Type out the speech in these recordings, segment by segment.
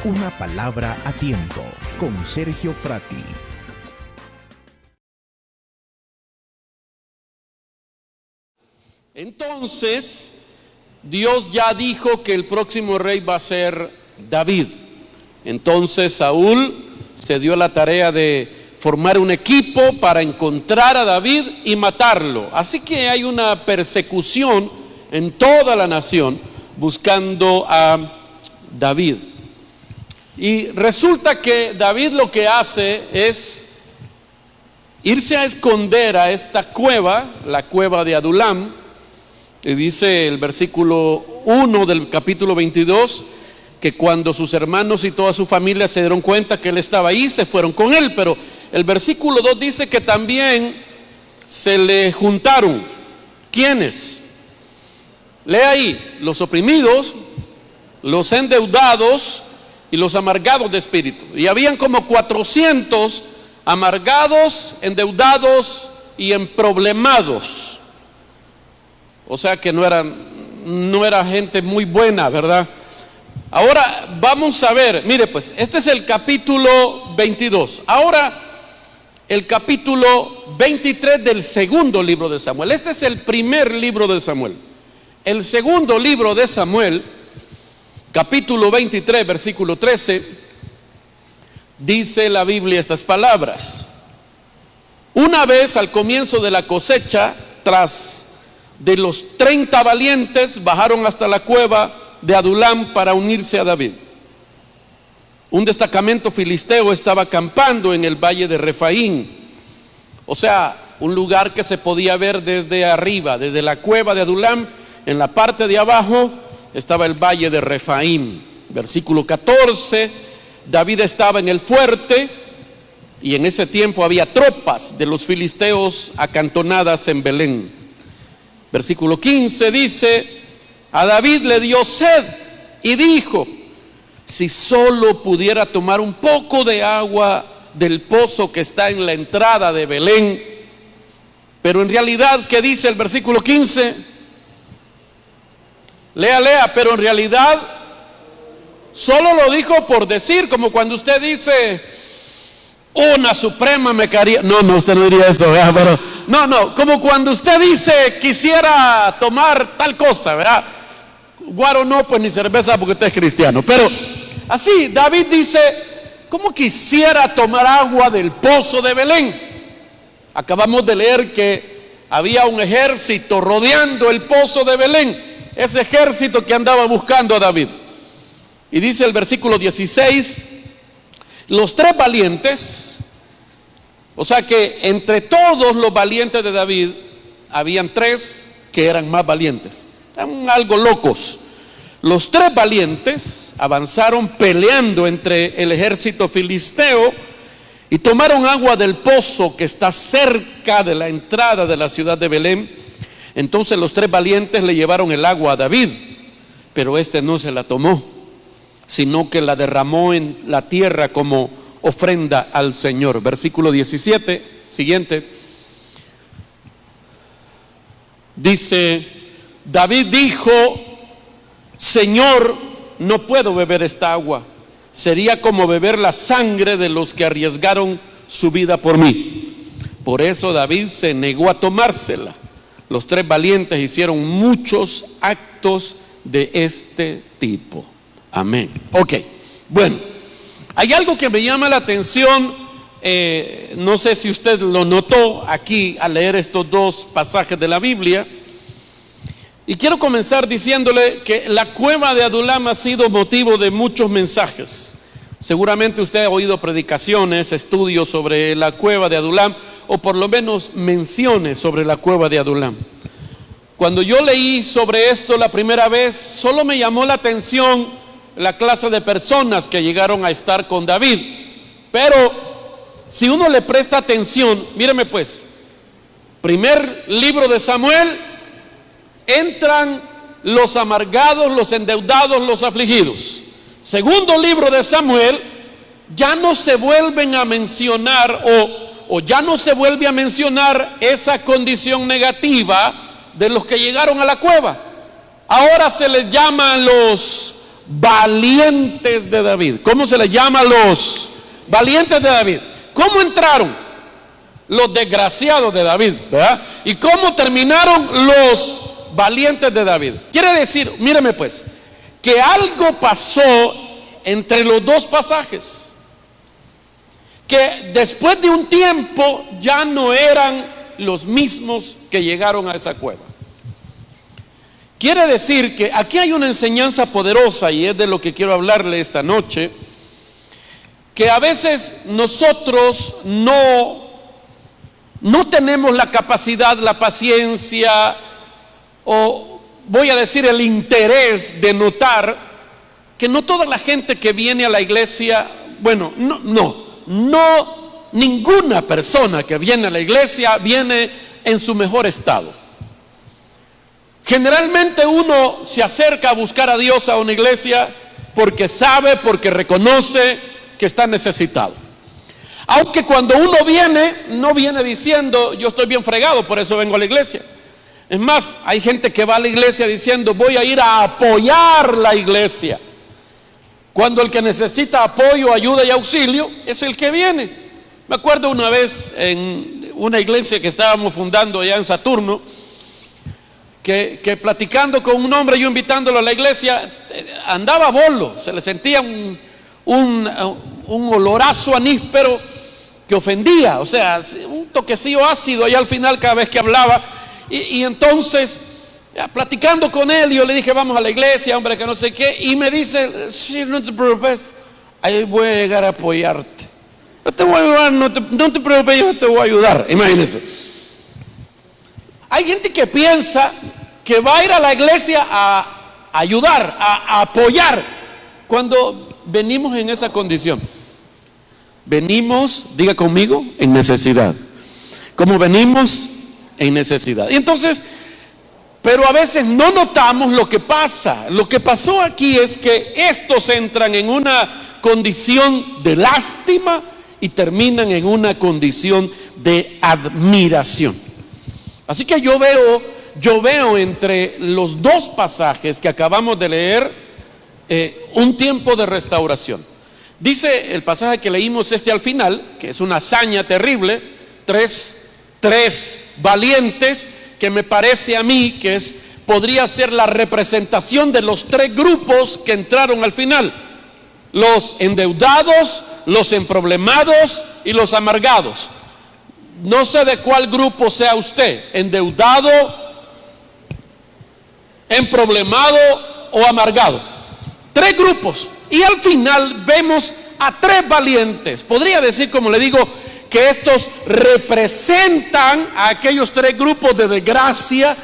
Una palabra a tiempo con Sergio Frati. Entonces, Dios ya dijo que el próximo rey va a ser David. Entonces Saúl se dio la tarea de formar un equipo para encontrar a David y matarlo. Así que hay una persecución en toda la nación buscando a David. Y resulta que David lo que hace es irse a esconder a esta cueva, la cueva de Adulam. Y dice el versículo 1 del capítulo 22, que cuando sus hermanos y toda su familia se dieron cuenta que él estaba ahí, se fueron con él. Pero el versículo 2 dice que también se le juntaron. ¿Quiénes? Lee ahí: los oprimidos, los endeudados y los amargados de espíritu. Y habían como 400 amargados, endeudados y emproblemados. O sea que no era gente muy buena, ¿verdad? Ahora vamos a ver, mire pues, este es el capítulo 22. Ahora el capítulo 23 del segundo libro de Samuel. Este es el primer libro de Samuel. El segundo libro de Samuel, capítulo 23, versículo 13, dice la Biblia estas palabras: una vez al comienzo de la cosecha, tras de los 30 valientes, bajaron hasta la cueva de Adulam para unirse a David. Un destacamento filisteo estaba acampando en el valle de Refaín, o sea, un lugar que se podía ver desde arriba, desde la cueva de Adulam. En la parte de abajo estaba el valle de Refaín. Versículo 14, David estaba en el fuerte y en ese tiempo había tropas de los filisteos acantonadas en Belén. Versículo 15 dice: a David le dio sed y dijo: si solo pudiera tomar un poco de agua del pozo que está en la entrada de Belén. Pero en realidad, ¿qué dice el versículo 15? Lea, pero en realidad solo lo dijo por decir, como cuando usted dice: una suprema me caería. No, usted no diría eso, ¿verdad? Pero no, como cuando usted dice: quisiera tomar tal cosa, ¿verdad? Guaro no, pues ni cerveza porque usted es cristiano. Pero así, David dice: ¿cómo quisiera tomar agua del pozo de Belén? Acabamos de leer que había un ejército rodeando el pozo de Belén, ese ejército que andaba buscando a David. Y dice el versículo 16: los 3 valientes, o sea que entre todos los valientes de David, habían 3 que eran más valientes, eran algo locos. Los 3 valientes avanzaron peleando entre el ejército filisteo y tomaron agua del pozo que está cerca de la entrada de la ciudad de Belén. Entonces los 3 valientes le llevaron el agua a David, pero este no se la tomó, sino que la derramó en la tierra como ofrenda al Señor. Versículo 17, siguiente. Dice: David dijo: Señor, no puedo beber esta agua, sería como beber la sangre de los que arriesgaron su vida por mí. Por eso David se negó a tomársela. Los 3 valientes hicieron muchos actos de este tipo. Amén. Ok, bueno, hay algo que me llama la atención, no sé si usted lo notó aquí al leer estos 2 pasajes de la Biblia. Y quiero comenzar diciéndole que la cueva de Adulam ha sido motivo de muchos mensajes. Seguramente usted ha oído predicaciones, estudios sobre la cueva de Adulam, o por lo menos menciones sobre la cueva de Adulam. Cuando yo leí sobre esto la primera vez, solo me llamó la atención la clase de personas que llegaron a estar con David. Pero si uno le presta atención, míreme pues, primer libro de Samuel, entran los amargados, los endeudados, los afligidos. Segundo libro de Samuel, ya no se vuelven a mencionar o ya no se vuelve a mencionar esa condición negativa de los que llegaron a la cueva. Ahora se les llama los valientes de David. ¿Cómo se les llama? Los valientes de David. ¿Cómo entraron? Los desgraciados de David, ¿verdad? ¿Y cómo terminaron? Los valientes de David. Quiere decir, míreme pues, que algo pasó entre los dos pasajes, que después de un tiempo ya no eran los mismos que llegaron a esa cueva. Quiere decir que aquí hay una enseñanza poderosa, y es de lo que quiero hablarle esta noche, que a veces nosotros no tenemos la capacidad, la paciencia, o voy a decir el interés de notar que no toda la gente que viene a la iglesia, bueno, no, ninguna persona que viene a la iglesia viene en su mejor estado. Generalmente uno se acerca a buscar a Dios a una iglesia porque sabe, porque reconoce que está necesitado. Aunque cuando uno viene, no viene diciendo yo estoy bien fregado, por eso vengo a la iglesia. Es más, hay gente que va a la iglesia diciendo voy a ir a apoyar la iglesia, cuando el que necesita apoyo, ayuda y auxilio es el que viene. Me acuerdo una vez en una iglesia que estábamos fundando allá en Saturno, que platicando con un hombre, yo invitándolo a la iglesia, andaba bolo, se le sentía un olorazo aníspero que ofendía, o sea, un toquecillo ácido allá al final cada vez que hablaba. Y entonces, platicando con él, yo le dije vamos a la iglesia, hombre, que no sé qué, y me dice, sí, no te preocupes, ahí voy a llegar a apoyarte, yo te voy a ayudar, no te preocupes, yo te voy a ayudar. Imagínense, hay gente que piensa que va a ir a la iglesia a ayudar, a apoyar, cuando venimos en esa condición. Venimos, diga conmigo, en necesidad. Como venimos en necesidad. Y entonces, pero a veces no notamos lo que pasa. Lo que pasó aquí es que estos entran en una condición de lástima y terminan en una condición de admiración. Así que yo veo entre los dos pasajes que acabamos de leer un tiempo de restauración. Dice el pasaje que leímos al final, que es una hazaña terrible, tres valientes, que me parece a mí que podría ser la representación de los tres grupos que entraron al final: los endeudados, los emproblemados y los amargados. No sé de cuál grupo sea usted, endeudado, emproblemado o amargado. Tres grupos, y al final vemos a tres valientes. Podría decir, como le digo, que estos representan a aquellos tres grupos de desgracia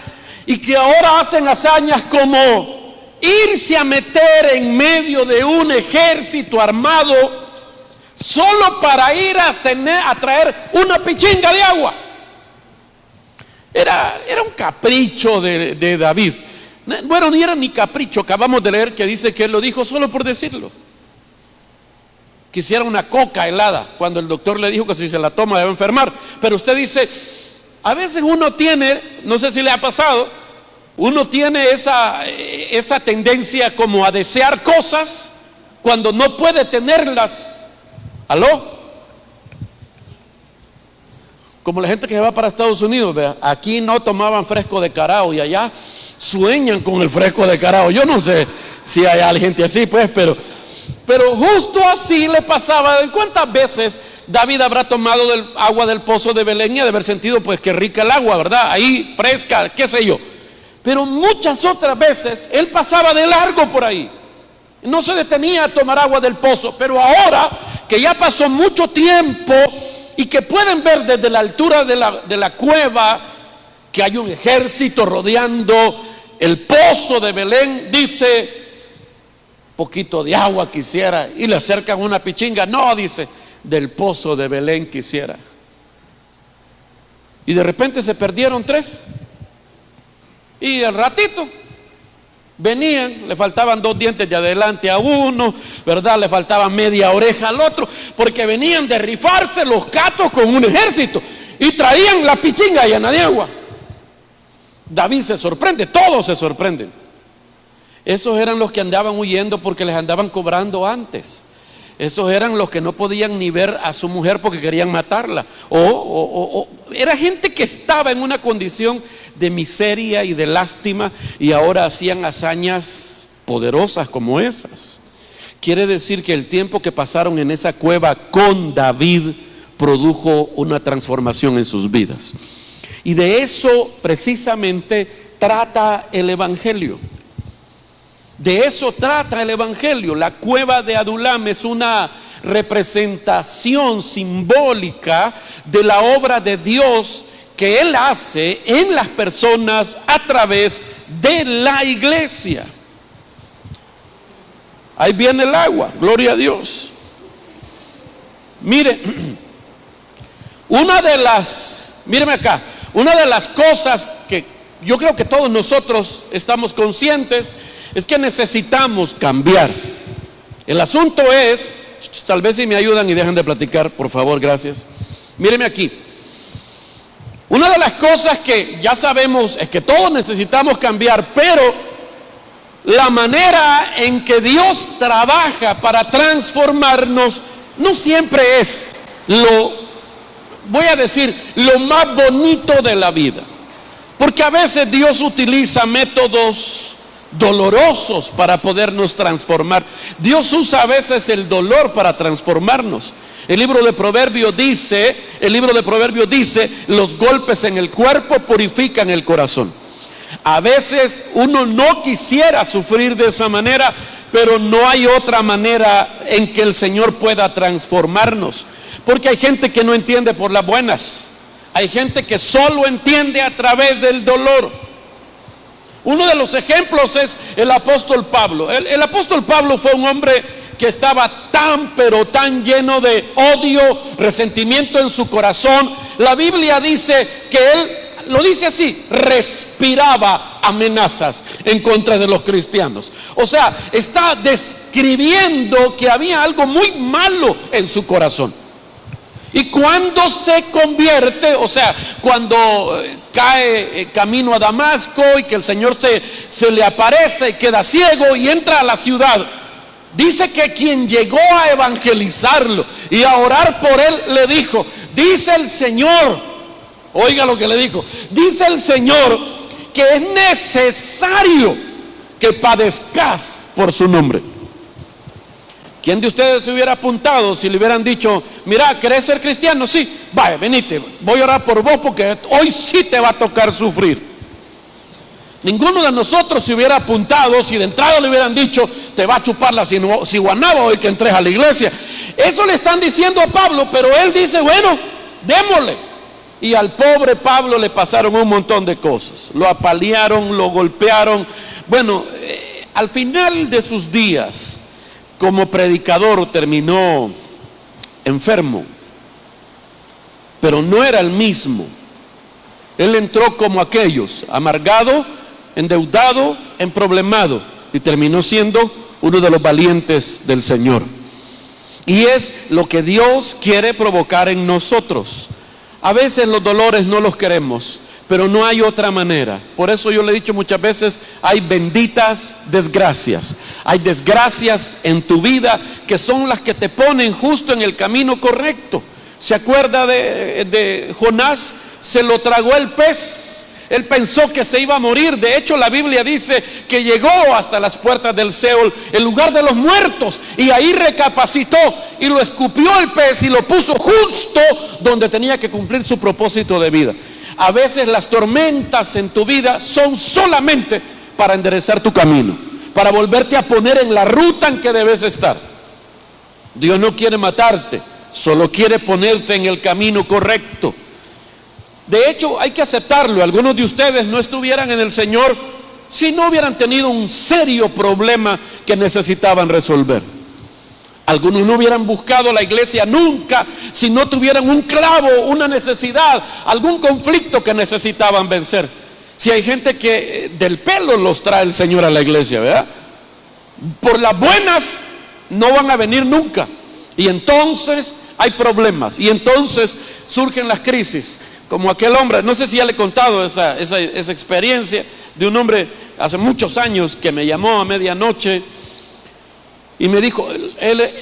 y que ahora hacen hazañas como irse a meter en medio de un ejército armado solo para ir a traer una pichinga de agua. Era un capricho de David. Bueno, ni era ni capricho, acabamos de leer que dice que él lo dijo solo por decirlo. Quisiera una coca helada, cuando el doctor le dijo que si se la toma debe enfermar. Pero usted dice, a veces uno tiene, no sé si le ha pasado, uno tiene esa tendencia como a desear cosas cuando no puede tenerlas. ¿Aló? Como la gente que va para Estados Unidos, ¿vea? Aquí no tomaban fresco de carao y allá sueñan con el fresco de carao. Yo no sé si hay gente así, pues, pero justo así le pasaba. ¿Cuántas veces David habrá tomado del agua del pozo de Belén y ha de haber sentido pues que rica el agua, ¿verdad? Ahí fresca, qué sé yo. Pero muchas otras veces él pasaba de largo por ahí, no se detenía a tomar agua del pozo. Pero ahora que ya pasó mucho tiempo y que pueden ver desde la altura de la cueva que hay un ejército rodeando el pozo de Belén, dice, poquito de agua quisiera, y le acercan una pichinga. No, dice, del pozo de Belén quisiera. Y de repente se perdieron tres, y al ratito venían, le faltaban 2 dientes de adelante a uno, ¿verdad? Le faltaba media oreja al otro, porque venían de rifarse los gatos con un ejército y traían la pichinga llena de agua. David se sorprende, todos se sorprenden. Esos eran los que andaban huyendo porque les andaban cobrando antes. Esos eran los que no podían ni ver a su mujer porque querían matarla. Era gente que estaba en una condición de miseria y de lástima, y ahora hacían hazañas poderosas como esas. Quiere decir que el tiempo que pasaron en esa cueva con David produjo una transformación en sus vidas. Y de eso precisamente trata el Evangelio. De eso trata el Evangelio. La cueva de Adulam es una representación simbólica de la obra de Dios que Él hace en las personas a través de la iglesia. Ahí viene el agua, gloria a Dios. Mire, míreme acá, una de las cosas que yo creo que todos nosotros estamos conscientes es que necesitamos cambiar. El asunto es, tal vez si me ayudan y dejan de platicar, por favor, gracias. Míreme aquí. Una de las cosas que ya sabemos es que todos necesitamos cambiar, pero la manera en que Dios trabaja para transformarnos no siempre es lo más bonito de la vida. Porque a veces Dios utiliza métodos dolorosos para podernos transformar. Dios usa a veces el dolor para transformarnos. El libro de Proverbios dice, los golpes en el cuerpo purifican el corazón. A veces uno no quisiera sufrir de esa manera, pero no hay otra manera en que el Señor pueda transformarnos. Porque hay gente que no entiende por las buenas. Hay gente que solo entiende a través del dolor. Uno de los ejemplos es el apóstol Pablo. El apóstol Pablo fue un hombre que estaba pero tan lleno de odio, resentimiento en su corazón. La Biblia dice que él, lo dice así, respiraba amenazas en contra de los cristianos. O sea, está describiendo que había algo muy malo en su corazón. Y cuando se convierte, o sea, cuando cae camino a Damasco y que el Señor se le aparece y queda ciego y entra a la ciudad, dice que quien llegó a evangelizarlo y a orar por él le dijo, dice el Señor, oiga lo que le dijo, dice el Señor que es necesario que padezcas por su nombre. ¿Quién de ustedes se hubiera apuntado si le hubieran dicho, mira, ¿querés ser cristiano? Sí, vaya, venite, voy a orar por vos porque hoy sí te va a tocar sufrir? Ninguno de nosotros se hubiera apuntado si de entrada le hubieran dicho, te va a chupar la ciguanaba hoy que entres a la iglesia. Eso le están diciendo a Pablo, pero él dice, bueno, démosle. Y al pobre Pablo le pasaron un montón de cosas. Lo apalearon, lo golpearon. Bueno, al final de sus días como predicador terminó enfermo, pero no era el mismo. Él entró como aquellos, amargado, endeudado, emproblemado, y terminó siendo uno de los valientes del Señor. Y es lo que Dios quiere provocar en nosotros. A veces los dolores no los queremos, pero no hay otra manera. Por eso yo le he dicho muchas veces, hay benditas desgracias. Hay desgracias en tu vida que son las que te ponen justo en el camino correcto. ¿Se acuerda de Jonás? Se lo tragó el pez. Él pensó que se iba a morir. De hecho, la Biblia dice que llegó hasta las puertas del Seol, el lugar de los muertos, y ahí recapacitó y lo escupió el pez y lo puso justo donde tenía que cumplir su propósito de vida. A veces las tormentas en tu vida son solamente para enderezar tu camino, para volverte a poner en la ruta en que debes estar. Dios no quiere matarte, solo quiere ponerte en el camino correcto. De hecho, hay que aceptarlo. Algunos de ustedes no estuvieran en el Señor si no hubieran tenido un serio problema que necesitaban resolver. Algunos no hubieran buscado la iglesia nunca si no tuvieran un clavo, una necesidad, algún conflicto que necesitaban vencer. Si hay gente que del pelo los trae el Señor a la iglesia, ¿verdad? Por las buenas no van a venir nunca. Y entonces hay problemas. Y entonces surgen las crisis. Como aquel hombre, no sé si ya le he contado esa experiencia de un hombre hace muchos años que me llamó a medianoche y me dijo,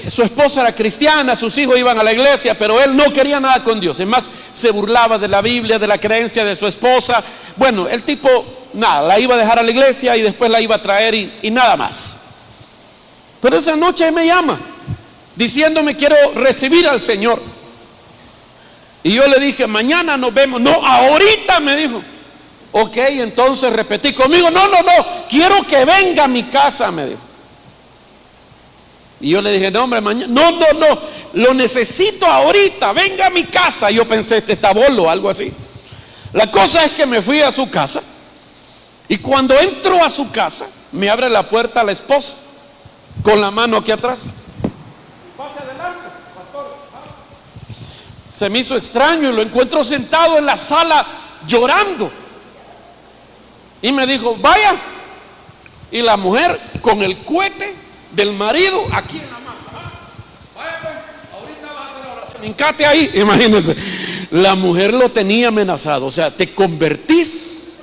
su esposa era cristiana, sus hijos iban a la iglesia, pero él no quería nada con Dios. Es más, se burlaba de la Biblia, de la creencia de su esposa. Bueno, el tipo, nada, la iba a dejar a la iglesia y después la iba a traer y nada más. Pero esa noche él me llama, diciéndome, quiero recibir al Señor. Y yo le dije, mañana nos vemos. No, ahorita, me dijo. Ok, entonces repetí conmigo, no, quiero que venga a mi casa, me dijo. Y yo le dije, no, hombre, mañana, no, lo necesito ahorita, venga a mi casa. Y yo pensé, este está bolo o algo así. La cosa es que me fui a su casa, y cuando entro a su casa, me abre la puerta la esposa, con la mano aquí atrás. Pase adelante, pastor. Se me hizo extraño y lo encuentro sentado en la sala llorando. Y me dijo, vaya. Y la mujer con el cohete del marido aquí en la mano. Vaya, pues, ahorita va a hacer la oración. Hincate ahí, imagínense. La mujer lo tenía amenazado. O sea, te convertís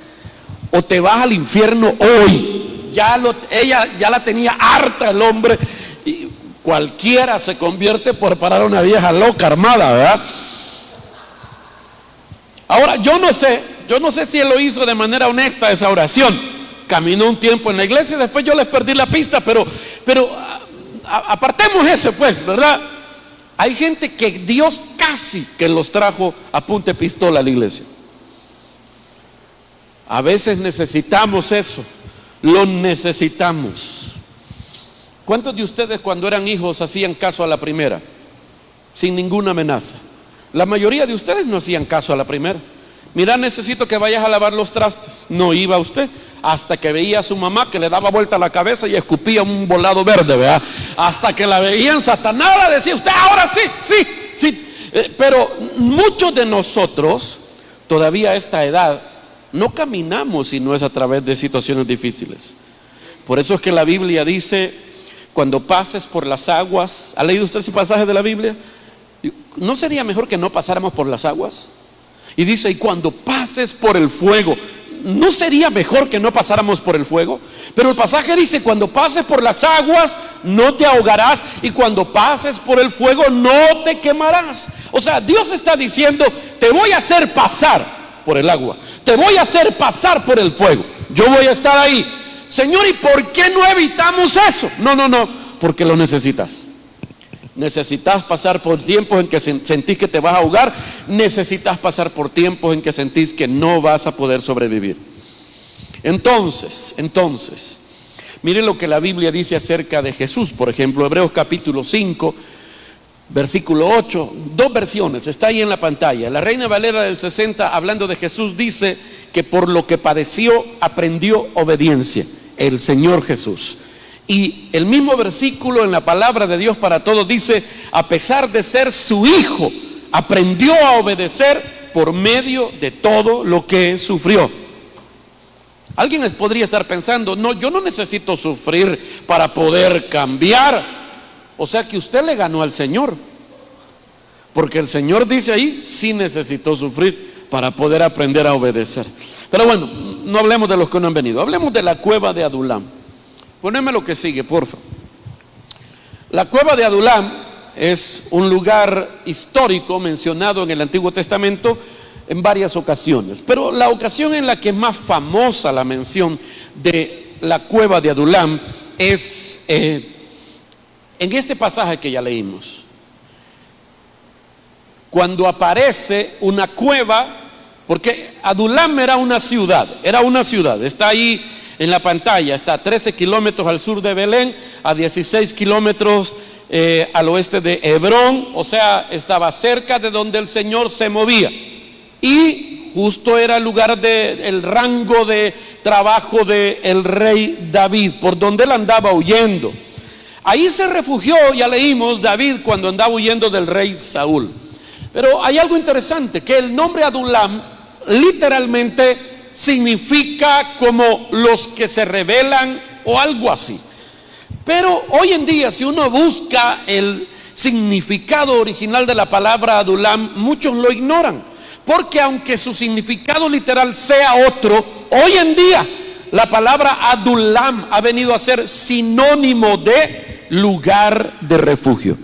o te vas al infierno hoy. Ella ya la tenía harta el hombre. Y cualquiera se convierte por parar a una vieja loca armada, ¿verdad? Ahora, yo no sé si él lo hizo de manera honesta esa oración. Caminó un tiempo en la iglesia y después yo les perdí la pista, pero apartemos ese, pues, ¿verdad? Hay gente que Dios casi que los trajo a punta de pistola a la iglesia. A veces necesitamos eso, lo necesitamos. ¿Cuántos de ustedes cuando eran hijos hacían caso a la primera? Sin ninguna amenaza. La mayoría de ustedes no hacían caso a la primera. Mira, necesito que vayas a lavar los trastes. No iba usted hasta que veía a su mamá que le daba vuelta la cabeza y escupía un volado verde, ¿verdad? Hasta que la veían satanada, decía usted, ahora sí. Pero muchos de nosotros, todavía a esta edad, no caminamos si no es a través de situaciones difíciles. Por eso es que la Biblia dice, cuando pases por las aguas. ¿Ha leído usted ese pasaje de la Biblia? ¿No sería mejor que no pasáramos por las aguas? Y dice, y cuando pases por el fuego, ¿no sería mejor que no pasáramos por el fuego? Pero el pasaje dice, cuando pases por las aguas, no te ahogarás, y cuando pases por el fuego, no te quemarás. O sea, Dios está diciendo, te voy a hacer pasar por el agua, te voy a hacer pasar por el fuego, yo voy a estar ahí. Señor, ¿y por qué no evitamos eso? No, porque lo necesitas. Necesitas pasar por tiempos en que sentís que te vas a ahogar. Necesitas pasar por tiempos en que sentís que no vas a poder sobrevivir. Entonces, miren lo que la Biblia dice acerca de Jesús. Por ejemplo, Hebreos capítulo 5, versículo 8. Dos versiones, está ahí en la pantalla. La Reina Valera del 60, hablando de Jesús, dice que por lo que padeció, aprendió obediencia. El Señor Jesús. Y el mismo versículo en la palabra de Dios para todos dice, a pesar de ser su hijo, aprendió a obedecer por medio de todo lo que sufrió. Alguien podría estar pensando, no, yo no necesito sufrir para poder cambiar. O sea que usted le ganó al Señor, porque el Señor dice ahí, sí necesitó sufrir para poder aprender a obedecer. Pero bueno, no hablemos de los que no han venido, hablemos de la cueva de Adulam. Poneme lo que sigue, por favor. La cueva de Adulam es un lugar histórico mencionado en el Antiguo Testamento en varias ocasiones, pero la ocasión en la que es más famosa la mención de la cueva de Adulam es en este pasaje que ya leímos, cuando aparece una cueva, porque Adulam era una ciudad, está ahí en la pantalla, está a 13 kilómetros al sur de Belén, a 16 kilómetros al oeste de Hebrón, o sea, estaba cerca de donde el Señor se movía. Y justo era el lugar el rango de trabajo del rey David, por donde él andaba huyendo. Ahí se refugió, ya leímos, David cuando andaba huyendo del rey Saúl. Pero hay algo interesante, que el nombre Adulam literalmente significa como los que se rebelan o algo así. Pero hoy en día, si uno busca el significado original de la palabra Adulam, muchos lo ignoran, porque aunque su significado literal sea otro, hoy en día la palabra Adulam ha venido a ser sinónimo de lugar de refugio.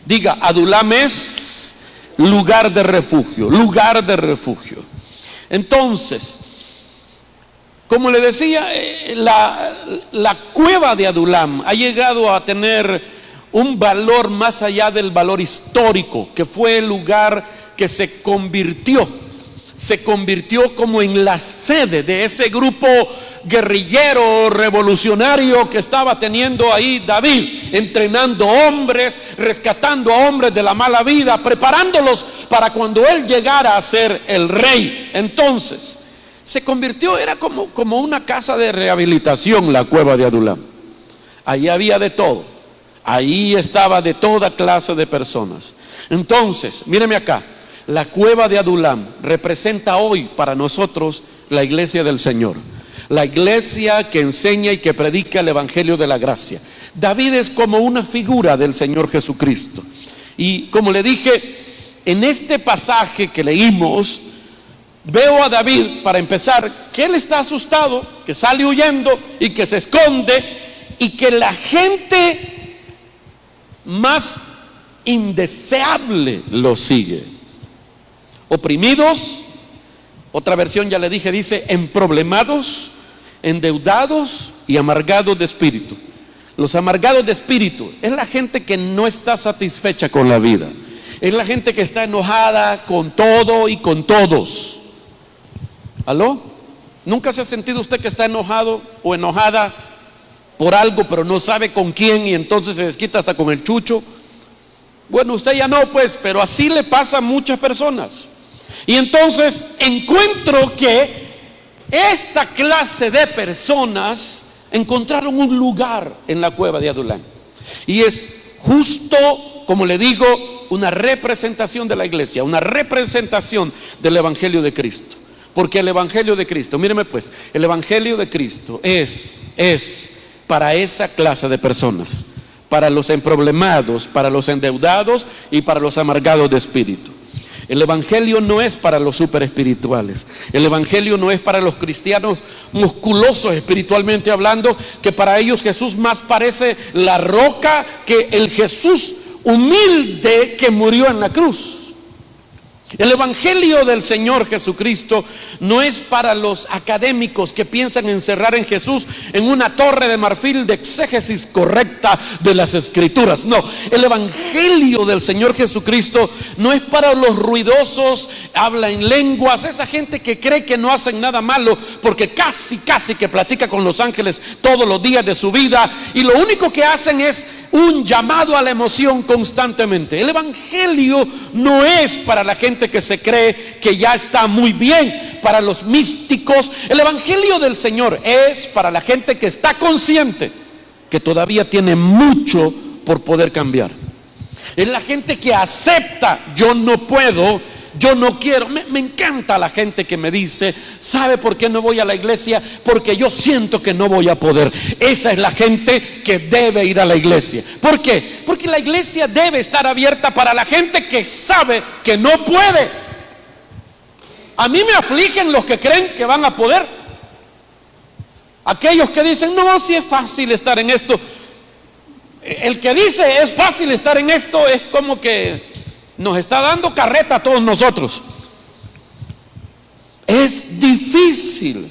Diga, Adulam es lugar de refugio, lugar de refugio. Entonces, como le decía, la cueva de Adulam ha llegado a tener un valor más allá del valor histórico, que fue el lugar que se convirtió como en la sede de ese grupo guerrillero, revolucionario que estaba teniendo ahí David, entrenando hombres, rescatando a hombres de la mala vida, preparándolos para cuando él llegara a ser el rey. Entonces, se convirtió, era como una casa de rehabilitación la cueva de Adulam. Ahí había de todo, ahí estaba de toda clase de personas. Entonces, míreme acá, la cueva de Adulam representa hoy para nosotros la iglesia del Señor, la iglesia que enseña y que predica el evangelio de la gracia. David es como una figura del Señor Jesucristo. Y como le dije, en este pasaje que leímos, veo a David, para empezar, que él está asustado, que sale huyendo y que se esconde, y que la gente más indeseable lo sigue. Oprimidos, otra versión ya le dije, dice emproblemados, endeudados y amargados de espíritu. Los amargados de espíritu es la gente que no está satisfecha con la vida, es la gente que está enojada con todo y con todos. ¿Aló? ¿Nunca se ha sentido usted que está enojado o enojada por algo, pero no sabe con quién, y entonces se desquita hasta con el chucho? Bueno, usted ya no, pues, pero así le pasa a muchas personas. Y entonces encuentro que esta clase de personas encontraron un lugar en la cueva de Adulam. Y es justo, como le digo, una representación de la iglesia, una representación del evangelio de Cristo. Porque el evangelio de Cristo, míreme pues, el evangelio de Cristo es para esa clase de personas, para los emproblemados, para los endeudados y para los amargados de espíritu. El evangelio no es para los super espirituales. El evangelio no es para los cristianos musculosos espiritualmente hablando, que para ellos Jesús más parece la roca que el Jesús humilde que murió en la cruz. El evangelio del Señor Jesucristo no es para los académicos que piensan encerrar en Jesús en una torre de marfil de exégesis correcta de las escrituras. No, el evangelio del Señor Jesucristo no es para los ruidosos, habla en lenguas, esa gente que cree que no hacen nada malo porque casi que platica con los ángeles todos los días de su vida, y lo único que hacen es un llamado a la emoción constantemente. El evangelio no es para la gente que se cree que ya está muy bien, para los místicos. El evangelio del Señor es para la gente que está consciente que todavía tiene mucho por poder cambiar. Es la gente que acepta: yo no puedo, yo no quiero. Me encanta la gente que me dice: ¿sabe por qué no voy a la iglesia? Porque yo siento que no voy a poder. Esa es la gente que debe ir a la iglesia. ¿Por qué? Porque la iglesia debe estar abierta para la gente que sabe que no puede. A mí me afligen los que creen que van a poder. Aquellos que dicen: no, si es fácil estar en esto. El que dice es fácil estar en esto es como que nos está dando carreta a todos nosotros. Es difícil.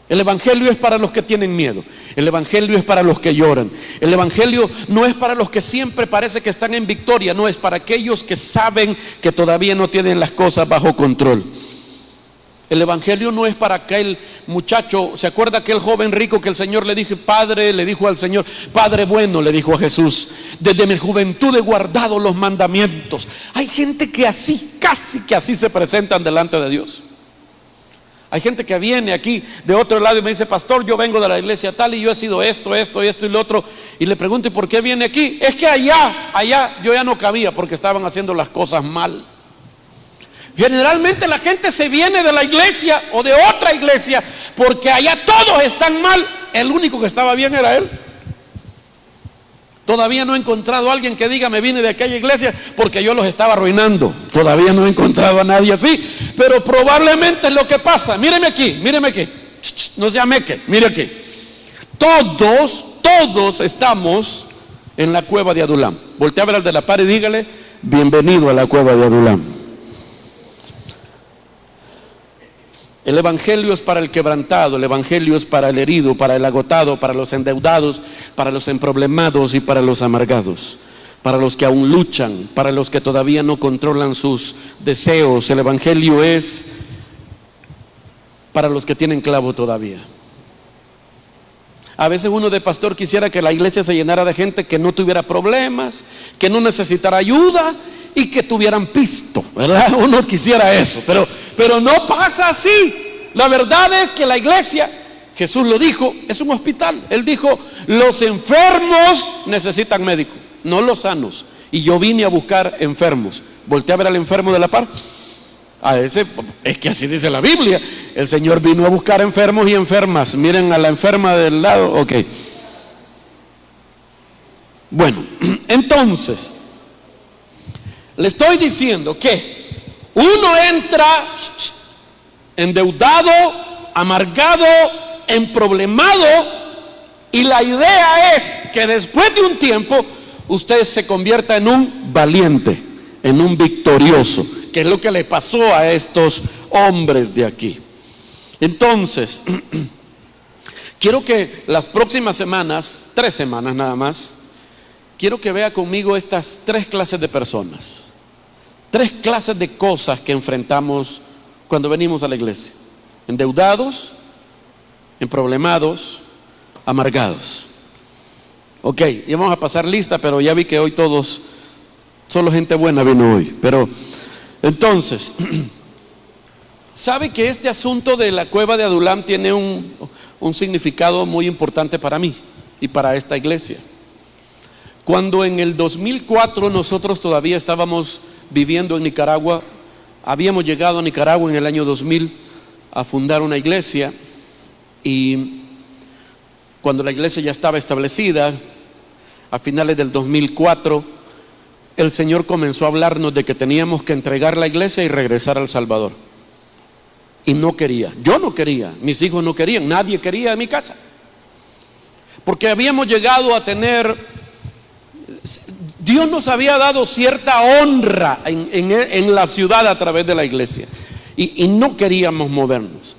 El evangelio es para los que tienen miedo. El evangelio es para los que lloran. El evangelio no es para los que siempre parece que están en victoria. No, es para aquellos que saben que todavía no tienen las cosas bajo control. El evangelio no es para aquel muchacho. ¿Se acuerda aquel joven rico que el Señor le dijo: Padre, le dijo al Señor, Padre bueno, le dijo a Jesús, desde mi juventud he guardado los mandamientos? Hay gente que así, casi que así se presentan delante de Dios. Hay gente que viene aquí de otro lado y me dice: pastor, yo vengo de la iglesia tal y yo he sido esto y lo otro. Y le pregunto: ¿y por qué viene aquí? Es que allá yo ya no cabía porque estaban haciendo las cosas mal. Generalmente la gente se viene de la iglesia o de otra iglesia porque allá todos están mal. El único que estaba bien era él. Todavía no he encontrado a alguien que diga: me vine de aquella iglesia porque yo los estaba arruinando. Todavía no he encontrado a nadie así, pero probablemente es lo que pasa. Míreme aquí, no se ameque, mire aquí. Todos estamos en la cueva de Adulam. Voltea a ver al de la par y dígale: bienvenido a la cueva de Adulam. El evangelio es para el quebrantado, el evangelio es para el herido, para el agotado, para los endeudados, para los emproblemados y para los amargados, para los que aún luchan, para los que todavía no controlan sus deseos. El evangelio es para los que tienen clavo todavía. A veces uno de pastor quisiera que la iglesia se llenara de gente que no tuviera problemas, que no necesitara ayuda y que tuvieran pisto, ¿verdad? Uno quisiera eso, pero no pasa así. La verdad es que la iglesia, Jesús lo dijo, es un hospital. Él dijo: los enfermos necesitan médico, no los sanos. Y yo vine a buscar enfermos. Voltea a ver al enfermo de la par. A ese, es que así dice la Biblia. El Señor vino a buscar enfermos y enfermas. Miren a la enferma del lado. Ok. Bueno, entonces le estoy diciendo que uno entra endeudado, amargado, emproblemado, y la idea es que después de un tiempo usted se convierta en un valiente, en un victorioso, que es lo que le pasó a estos hombres de aquí. Entonces, quiero que las próximas semanas, 3 semanas nada más, quiero que vea conmigo estas 3 clases de personas, 3 clases de cosas que enfrentamos cuando venimos a la iglesia: endeudados, emproblemados, amargados. Ok, ya vamos a pasar lista, pero ya vi que hoy todos, solo gente buena vino hoy. Pero entonces, ¿sabe que este asunto de la cueva de Adulam tiene un significado muy importante para mí y para esta iglesia? Cuando en el 2004 nosotros todavía estábamos viviendo en Nicaragua, habíamos llegado a Nicaragua en el año 2000 a fundar una iglesia, y cuando la iglesia ya estaba establecida, a finales del 2004, el Señor comenzó a hablarnos de que teníamos que entregar la iglesia y regresar al Salvador. Y no quería, yo no quería, mis hijos no querían, nadie quería en mi casa, porque habíamos llegado a tener, Dios nos había dado cierta honra en la ciudad a través de la iglesia, y no queríamos movernos.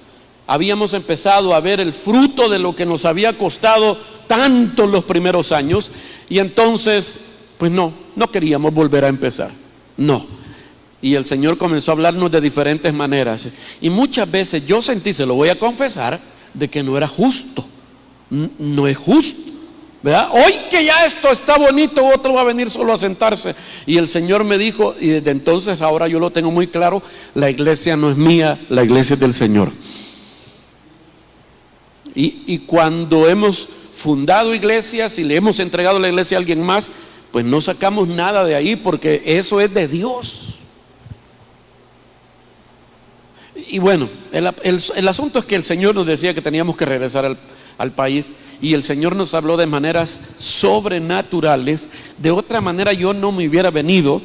Habíamos empezado a ver el fruto de lo que nos había costado tanto los primeros años, y entonces pues no queríamos volver a empezar, no. Y el Señor comenzó a hablarnos de diferentes maneras, y muchas veces yo sentí, se lo voy a confesar, de que no era justo. No es justo, ¿verdad? Hoy que ya esto está bonito, otro va a venir solo a sentarse. Y el Señor me dijo, y desde entonces ahora yo lo tengo muy claro: la iglesia no es mía, la iglesia es del Señor. Y cuando hemos fundado iglesias y le hemos entregado la iglesia a alguien más, pues no sacamos nada de ahí, porque eso es de Dios. Y bueno, el asunto es que el Señor nos decía que teníamos que regresar al país, y el Señor nos habló de maneras sobrenaturales. De otra manera yo no me hubiera venido,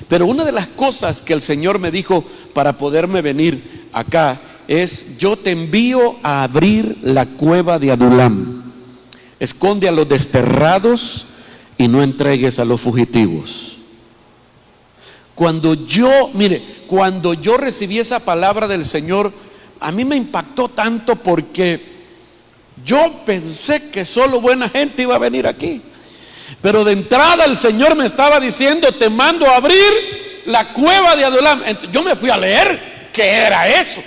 pero una de las cosas que el Señor me dijo para poderme venir acá es: yo te envío a abrir la cueva de Adulam. Esconde a los desterrados y no entregues a los fugitivos. Cuando yo recibí esa palabra del Señor, a mí me impactó tanto, porque yo pensé que solo buena gente iba a venir aquí. Pero de entrada el Señor me estaba diciendo: te mando a abrir la cueva de Adulam. Yo me fui a leer qué era eso.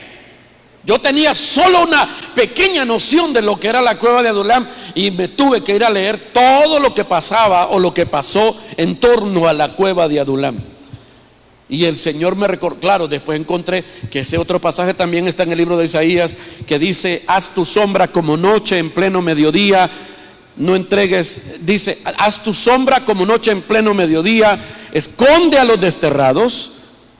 Yo tenía solo una pequeña noción de lo que era la cueva de Adulam, y me tuve que ir a leer todo lo que pasaba o lo que pasó en torno a la cueva de Adulam. Y el Señor me recordó, claro, después encontré que ese otro pasaje también está en el libro de Isaías, que dice: haz tu sombra como noche en pleno mediodía, no entregues, dice, haz tu sombra como noche en pleno mediodía, esconde a los desterrados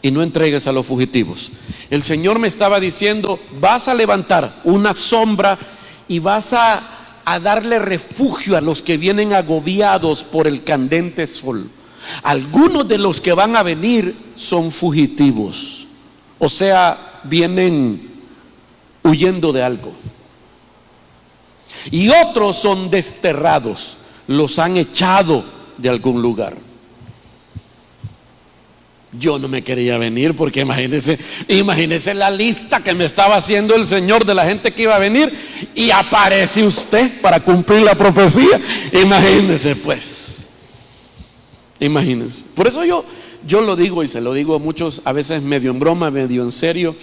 y no entregues a los fugitivos. El Señor me estaba diciendo: vas a levantar una sombra y vas a darle refugio a los que vienen agobiados por el candente sol. Algunos de los que van a venir son fugitivos, o sea, vienen huyendo de algo. Y otros son desterrados, los han echado de algún lugar. Yo no me quería venir porque imagínese la lista que me estaba haciendo el Señor de la gente que iba a venir, y aparece usted para cumplir la profecía. Imagínese pues, imagínense. Por eso yo lo digo, y se lo digo a muchos, a veces medio en broma, medio en serio: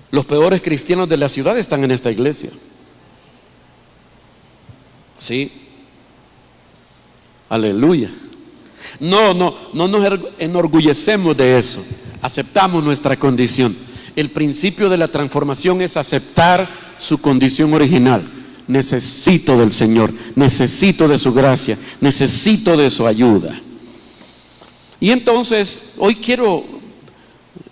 los peores cristianos de la ciudad están en esta iglesia. Sí, aleluya. No nos enorgullecemos de eso, aceptamos nuestra condición. El principio de la transformación es aceptar su condición original. Necesito del Señor, necesito de su gracia, necesito de su ayuda. Y entonces hoy quiero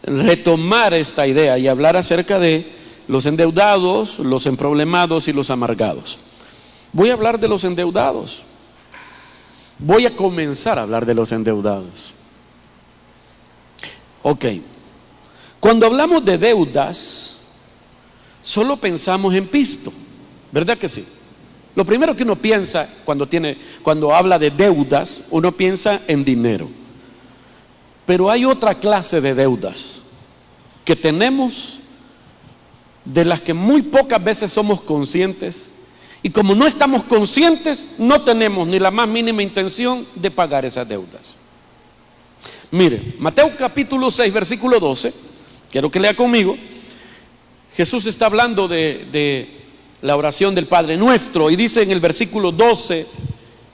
retomar esta idea y hablar acerca de los endeudados, los emproblemados y los amargados. Voy a hablar de los endeudados. Voy a comenzar a hablar de los endeudados. Ok. Cuando hablamos de deudas, solo pensamos en pisto, ¿verdad que sí? Lo primero que uno piensa cuando habla de deudas, uno piensa en dinero. Pero hay otra clase de deudas que tenemos, de las que muy pocas veces somos conscientes. Y como no estamos conscientes, no tenemos ni la más mínima intención de pagar esas deudas. Mire, Mateo capítulo 6, versículo 12, quiero que lea conmigo. Jesús está hablando de la oración del Padre Nuestro, y dice en el versículo 12: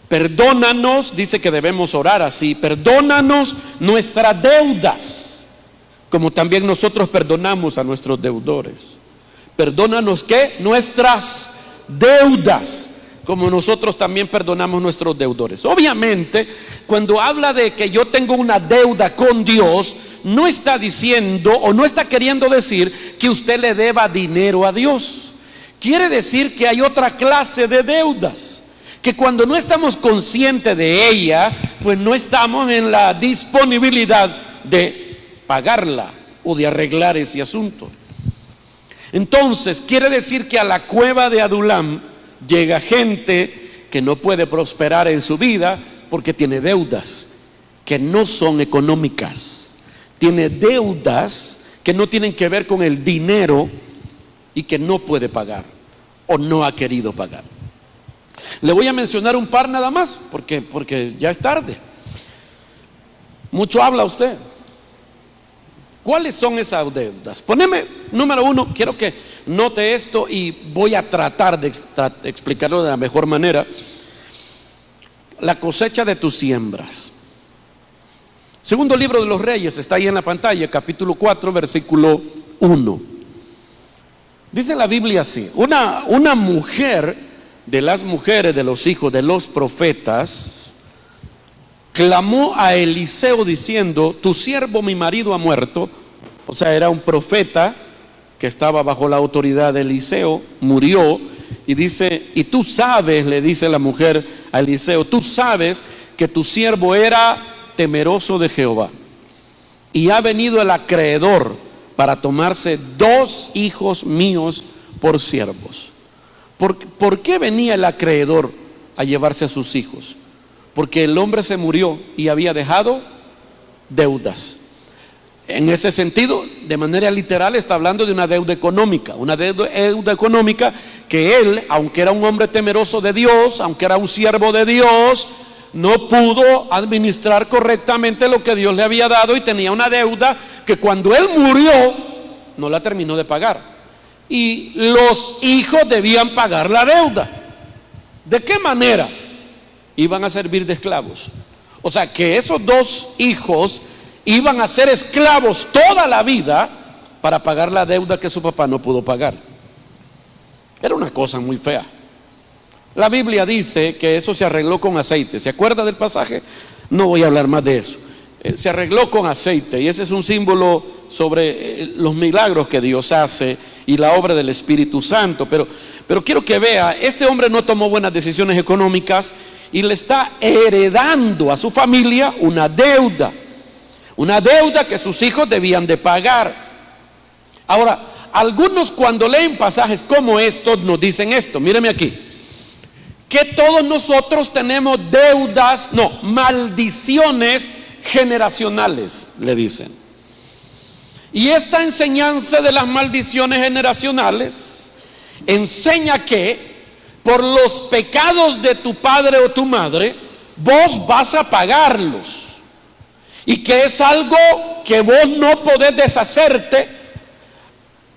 perdónanos, dice que debemos orar así: perdónanos nuestras deudas, como también nosotros perdonamos a nuestros deudores. Perdónanos, ¿qué? Nuestras deudas, como nosotros también perdonamos nuestros deudores. Obviamente, cuando habla de que yo tengo una deuda con Dios, no está diciendo o no está queriendo decir que usted le deba dinero a Dios. Quiere decir que hay otra clase de deudas, que cuando no estamos conscientes de ella, pues no estamos en la disponibilidad de pagarla o de arreglar ese asunto. Entonces, quiere decir que a la cueva de Adulam llega gente que no puede prosperar en su vida porque tiene deudas que no son económicas. Tiene deudas que no tienen que ver con el dinero y que no puede pagar o no ha querido pagar. Le voy a mencionar un par nada más porque ya es tarde. Mucho habla usted. ¿Cuáles son esas deudas? Poneme, número uno, quiero que note esto y voy a tratar de explicarlo de la mejor manera. La cosecha de tus siembras. Segundo libro de los Reyes, está ahí en la pantalla, capítulo 4, versículo 1. Dice la Biblia así: una mujer de las mujeres de los hijos de los profetas clamó a Eliseo diciendo: tu siervo mi marido ha muerto. O sea, era un profeta que estaba bajo la autoridad de Eliseo, murió. Y dice: y tú sabes, le dice la mujer a Eliseo, tú sabes que tu siervo era temeroso de Jehová, y ha venido el acreedor para tomarse 2 hijos míos por siervos. ¿Por qué venía el acreedor a llevarse a sus hijos? Porque el hombre se murió y había dejado deudas. En ese sentido, de manera literal, está hablando de una deuda económica. Una deuda económica que él, aunque era un hombre temeroso de Dios, aunque era un siervo de Dios, no pudo administrar correctamente lo que Dios le había dado, y tenía una deuda que cuando él murió no la terminó de pagar, y los hijos debían pagar la deuda. ¿De qué manera? Iban a servir de esclavos. O sea que esos 2 hijos iban a ser esclavos toda la vida para pagar la deuda que su papá no pudo pagar. Era una cosa muy fea. La Biblia dice que eso se arregló con aceite. ¿Se acuerda del pasaje? No voy a hablar más de eso. Se arregló con aceite, y ese es un símbolo sobre los milagros que Dios hace y la obra del Espíritu Santo. Pero quiero que vea, este hombre no tomó buenas decisiones económicas y le está heredando a su familia una deuda que sus hijos debían de pagar. Ahora, algunos cuando leen pasajes como estos nos dicen esto, míreme aquí, que todos nosotros tenemos deudas, no, maldiciones generacionales, le dicen. Y esta enseñanza de las maldiciones generacionales enseña que por los pecados de tu padre o tu madre, vos vas a pagarlos. Y que es algo que vos no podés deshacerte,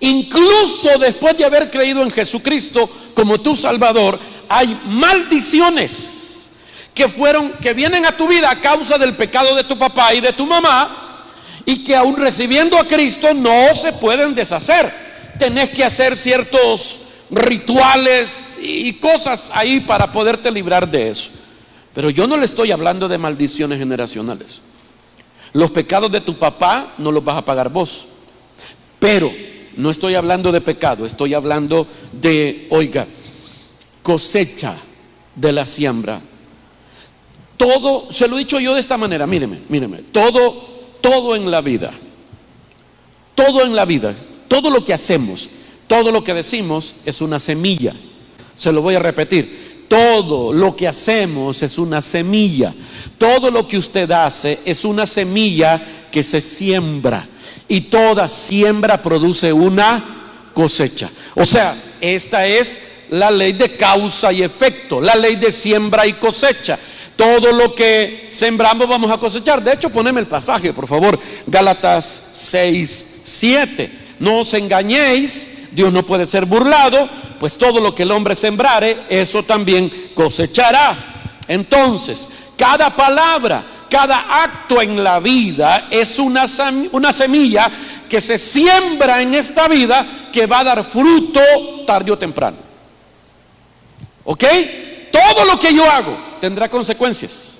incluso después de haber creído en Jesucristo como tu Salvador. Hay maldiciones que vienen a tu vida a causa del pecado de tu papá y de tu mamá, y que aún recibiendo a Cristo no se pueden deshacer. Tenés que hacer ciertos rituales y cosas ahí para poderte librar de eso. Pero yo no le estoy hablando de maldiciones generacionales. Los pecados de tu papá no los vas a pagar vos. Pero no estoy hablando de pecado, estoy hablando de, oiga, cosecha de la siembra. Todo, se lo he dicho yo de esta manera, míreme, todo en la vida, todo lo que hacemos, todo lo que decimos es una semilla. Se lo voy a repetir, todo lo que hacemos es una semilla. Todo lo que usted hace es una semilla que se siembra, y toda siembra produce una cosecha. O sea, esta es la ley de causa y efecto, la ley de siembra y cosecha. Todo lo que sembramos vamos a cosechar. De hecho, poneme el pasaje, por favor. Gálatas 6:7. No os engañéis, Dios no puede ser burlado, pues todo lo que el hombre sembrare, eso también cosechará. Entonces, cada palabra, cada acto en la vida es una semilla que se siembra en esta vida, que va a dar fruto tarde o temprano. ¿Ok? Todo lo que yo hago tendrá consecuencias.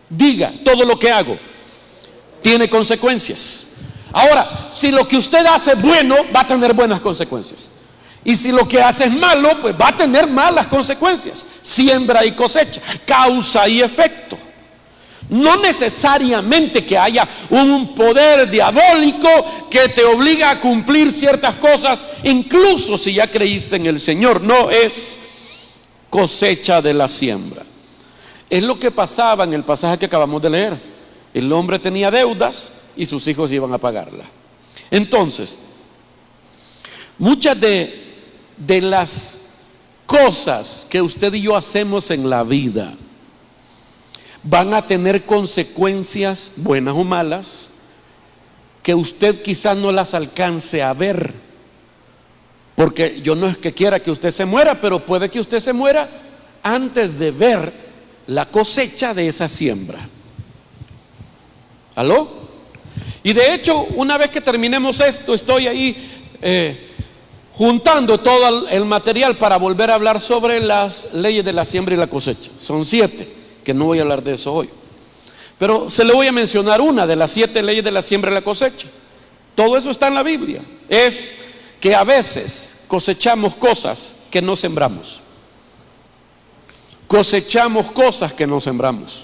Diga, todo lo que hago tiene consecuencias. Ahora, si lo que usted hace es bueno, va a tener buenas consecuencias. Y si lo que hace es malo, pues va a tener malas consecuencias. Siembra y cosecha, causa y efecto. No necesariamente que haya un poder diabólico que te obliga a cumplir ciertas cosas, incluso si ya creíste en el Señor. No es cosecha de la siembra. Es lo que pasaba en el pasaje que acabamos de leer. El hombre tenía deudas y sus hijos iban a pagarla. Entonces, muchas de las cosas que usted y yo hacemos en la vida van a tener consecuencias, buenas o malas, que usted quizás no las alcance a ver. Porque yo no es que quiera que usted se muera, pero puede que usted se muera antes de ver la cosecha de esa siembra. ¿Aló? Y de hecho, una vez que terminemos esto, estoy ahí juntando todo el material para volver a hablar sobre las leyes de la siembra y la cosecha. Son 7, que no voy a hablar de eso hoy. Pero se le voy a mencionar una de las 7 leyes de la siembra y la cosecha. Todo eso está en la Biblia. Es que a veces cosechamos cosas que no sembramos. Cosechamos cosas que no sembramos.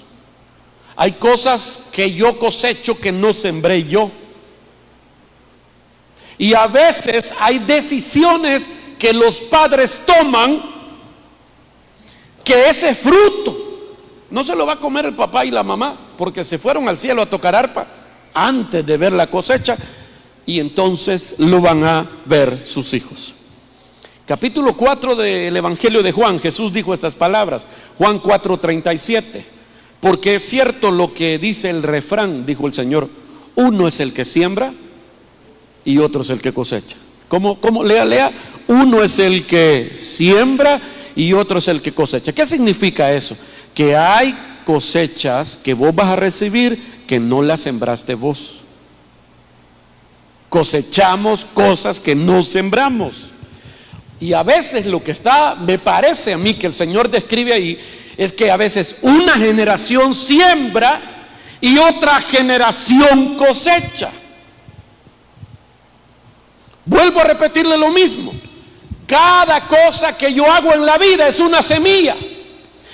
Hay cosas que yo cosecho que no sembré yo. Y a veces hay decisiones que los padres toman, que ese fruto no se lo va a comer el papá y la mamá, porque se fueron al cielo a tocar arpa antes de ver la cosecha, y entonces lo van a ver sus hijos. Capítulo 4 del Evangelio de Juan, Jesús dijo estas palabras, Juan 4:37, porque es cierto lo que dice el refrán, dijo el Señor, uno es el que siembra y otro es el que cosecha. ¿Cómo? Lea, uno es el que siembra y otro es el que cosecha. ¿Qué significa eso? Que hay cosechas que vos vas a recibir que no las sembraste vos. Cosechamos cosas que no sembramos. Y a veces lo que me parece a mí que el Señor describe ahí, es que a veces una generación siembra y otra generación cosecha. Vuelvo a repetirle lo mismo. Cada cosa que yo hago en la vida es una semilla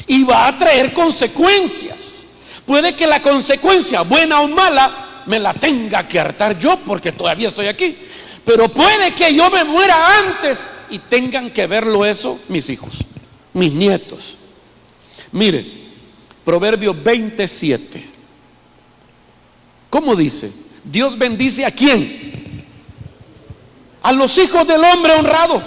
y va a traer consecuencias. Puede que la consecuencia, buena o mala, me la tenga que hartar yo porque todavía estoy aquí. Pero puede que yo me muera antes y tengan que verlo eso mis hijos, mis nietos. Mire, Proverbios 27. ¿Cómo dice? Dios bendice ¿a quién? A los hijos del hombre honrado.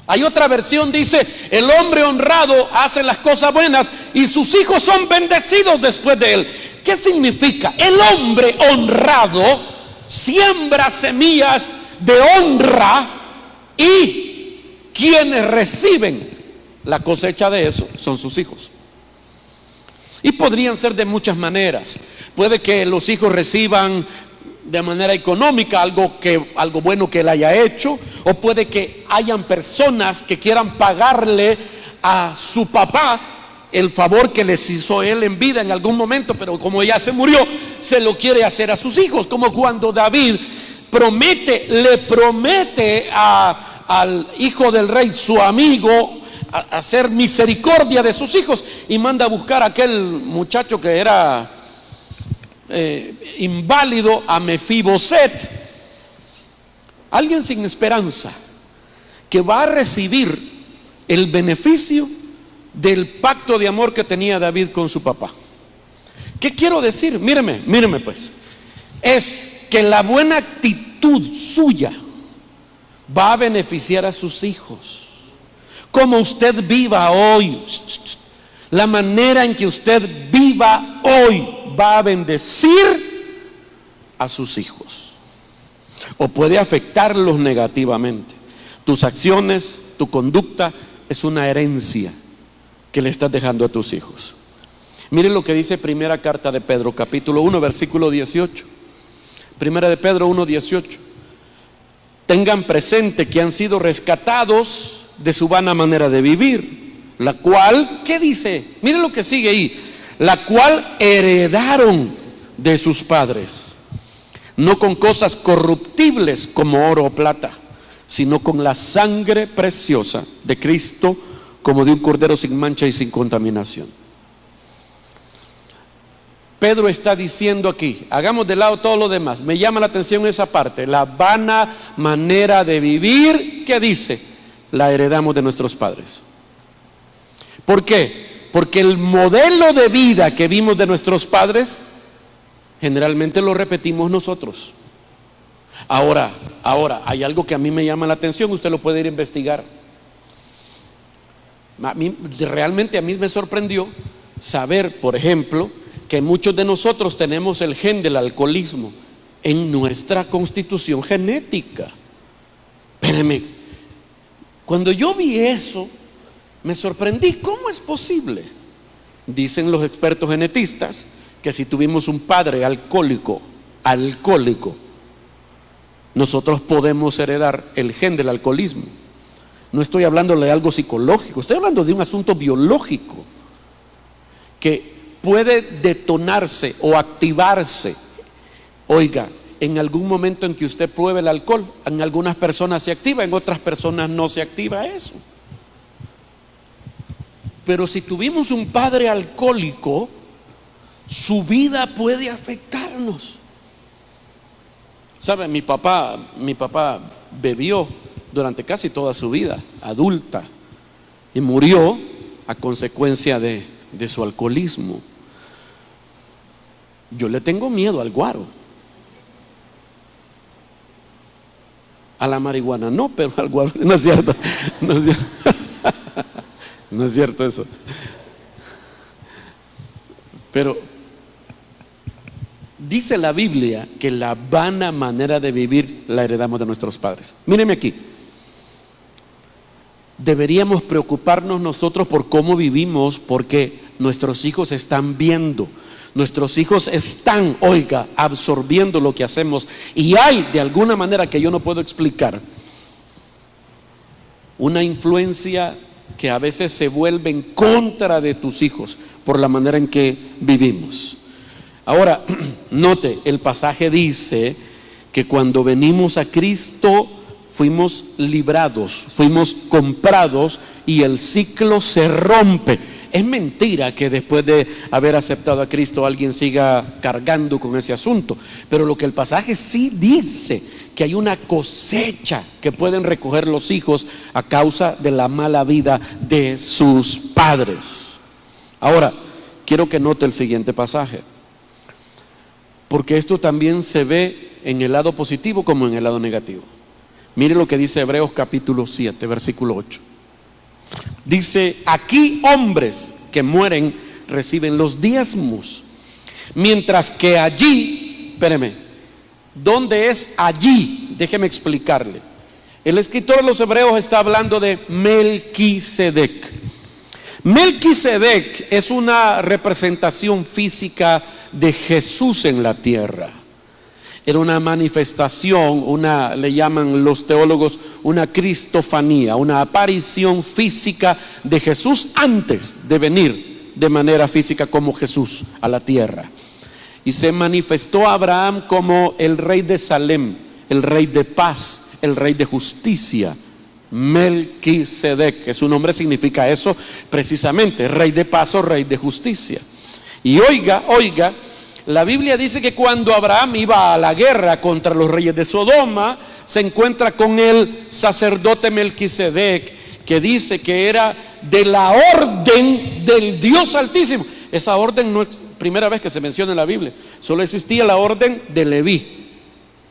Hay otra versión, dice: el hombre honrado hace las cosas buenas y sus hijos son bendecidos después de él. ¿Qué significa? El hombre honrado siembra semillas de honra y quienes reciben la cosecha de eso son sus hijos. Y podrían ser de muchas maneras. Puede que los hijos reciban de manera económica algo bueno que él haya hecho, o puede que hayan personas que quieran pagarle a su papá el favor que les hizo él en vida en algún momento, pero como ya se murió, se lo quiere hacer a sus hijos. Como cuando David le promete al hijo del rey, su amigo, hacer misericordia de sus hijos, y manda a buscar a aquel muchacho que era inválido, a Mefiboset, alguien sin esperanza, que va a recibir el beneficio del pacto de amor que tenía David con su papá. ¿Qué quiero decir? Míreme pues, es que la buena actitud suya va a beneficiar a sus hijos. Como usted viva hoy, la manera en que usted viva hoy va a bendecir a sus hijos, o puede afectarlos negativamente. Tus acciones, tu conducta es una herencia que le estás dejando a tus hijos. Miren lo que dice primera carta de Pedro, capítulo 1, versículo 18. Primera de Pedro 1, 18. Tengan presente que han sido rescatados de su vana manera de vivir, la cual, ¿qué dice? Miren lo que sigue ahí: la cual heredaron de sus padres, no con cosas corruptibles como oro o plata, sino con la sangre preciosa de Cristo, como de un cordero sin mancha y sin contaminación. Pedro está diciendo aquí, hagamos de lado todo lo demás, me llama la atención esa parte, la vana manera de vivir, ¿qué dice? La heredamos de nuestros padres. ¿Por qué? Porque el modelo de vida que vimos de nuestros padres, generalmente lo repetimos nosotros. Ahora, hay algo que a mí me llama la atención, usted lo puede ir a investigar. Realmente a mí me sorprendió saber, por ejemplo, que muchos de nosotros tenemos el gen del alcoholismo en nuestra constitución genética. Espérenme, cuando yo vi eso, me sorprendí. ¿Cómo es posible? Dicen los expertos genetistas que si tuvimos un padre alcohólico, nosotros podemos heredar el gen del alcoholismo. No estoy hablando de algo psicológico, estoy hablando de un asunto biológico que puede detonarse o activarse. Oiga, en algún momento en que usted pruebe el alcohol, en algunas personas se activa, en otras personas no se activa eso. Pero si tuvimos un padre alcohólico, su vida puede afectarnos. ¿Sabe? Mi papá bebió durante casi toda su vida adulta y murió a consecuencia de su alcoholismo. Yo le tengo miedo al guaro. A la marihuana no, pero al guaro no es cierto. No es cierto eso. Pero dice la Biblia que la vana manera de vivir la heredamos de nuestros padres. Míreme aquí. Deberíamos preocuparnos nosotros por cómo vivimos, porque nuestros hijos están viendo, nuestros hijos están, oiga, absorbiendo lo que hacemos, y hay de alguna manera que yo no puedo explicar, una influencia que a veces se vuelve en contra de tus hijos por la manera en que vivimos. Ahora, note, el pasaje dice que cuando venimos a Cristo fuimos librados, fuimos comprados y el ciclo se rompe. Es mentira que después de haber aceptado a Cristo alguien siga cargando con ese asunto. Pero lo que el pasaje sí dice, que hay una cosecha que pueden recoger los hijos a causa de la mala vida de sus padres. Ahora, quiero que note el siguiente pasaje, porque esto también se ve en el lado positivo como en el lado negativo. Mire lo que dice Hebreos capítulo 7, versículo 8. Dice: aquí hombres que mueren reciben los diezmos, mientras que allí, espéreme, ¿dónde es allí? Déjeme explicarle. El escritor de los Hebreos está hablando de Melquisedec. Melquisedec es una representación física de Jesús en la tierra. Era una manifestación, le llaman los teólogos una cristofanía, una aparición física de Jesús antes de venir de manera física como Jesús a la tierra. Y se manifestó a Abraham como el rey de Salem, el rey de paz, el rey de justicia. Melquisedec, que su nombre significa eso precisamente, rey de paz o rey de justicia. Y oiga, la Biblia dice que cuando Abraham iba a la guerra contra los reyes de Sodoma, se encuentra con el sacerdote Melquisedec, que dice que era de la orden del Dios Altísimo. Esa orden no es primera vez que se menciona en la Biblia, solo existía la orden de Leví.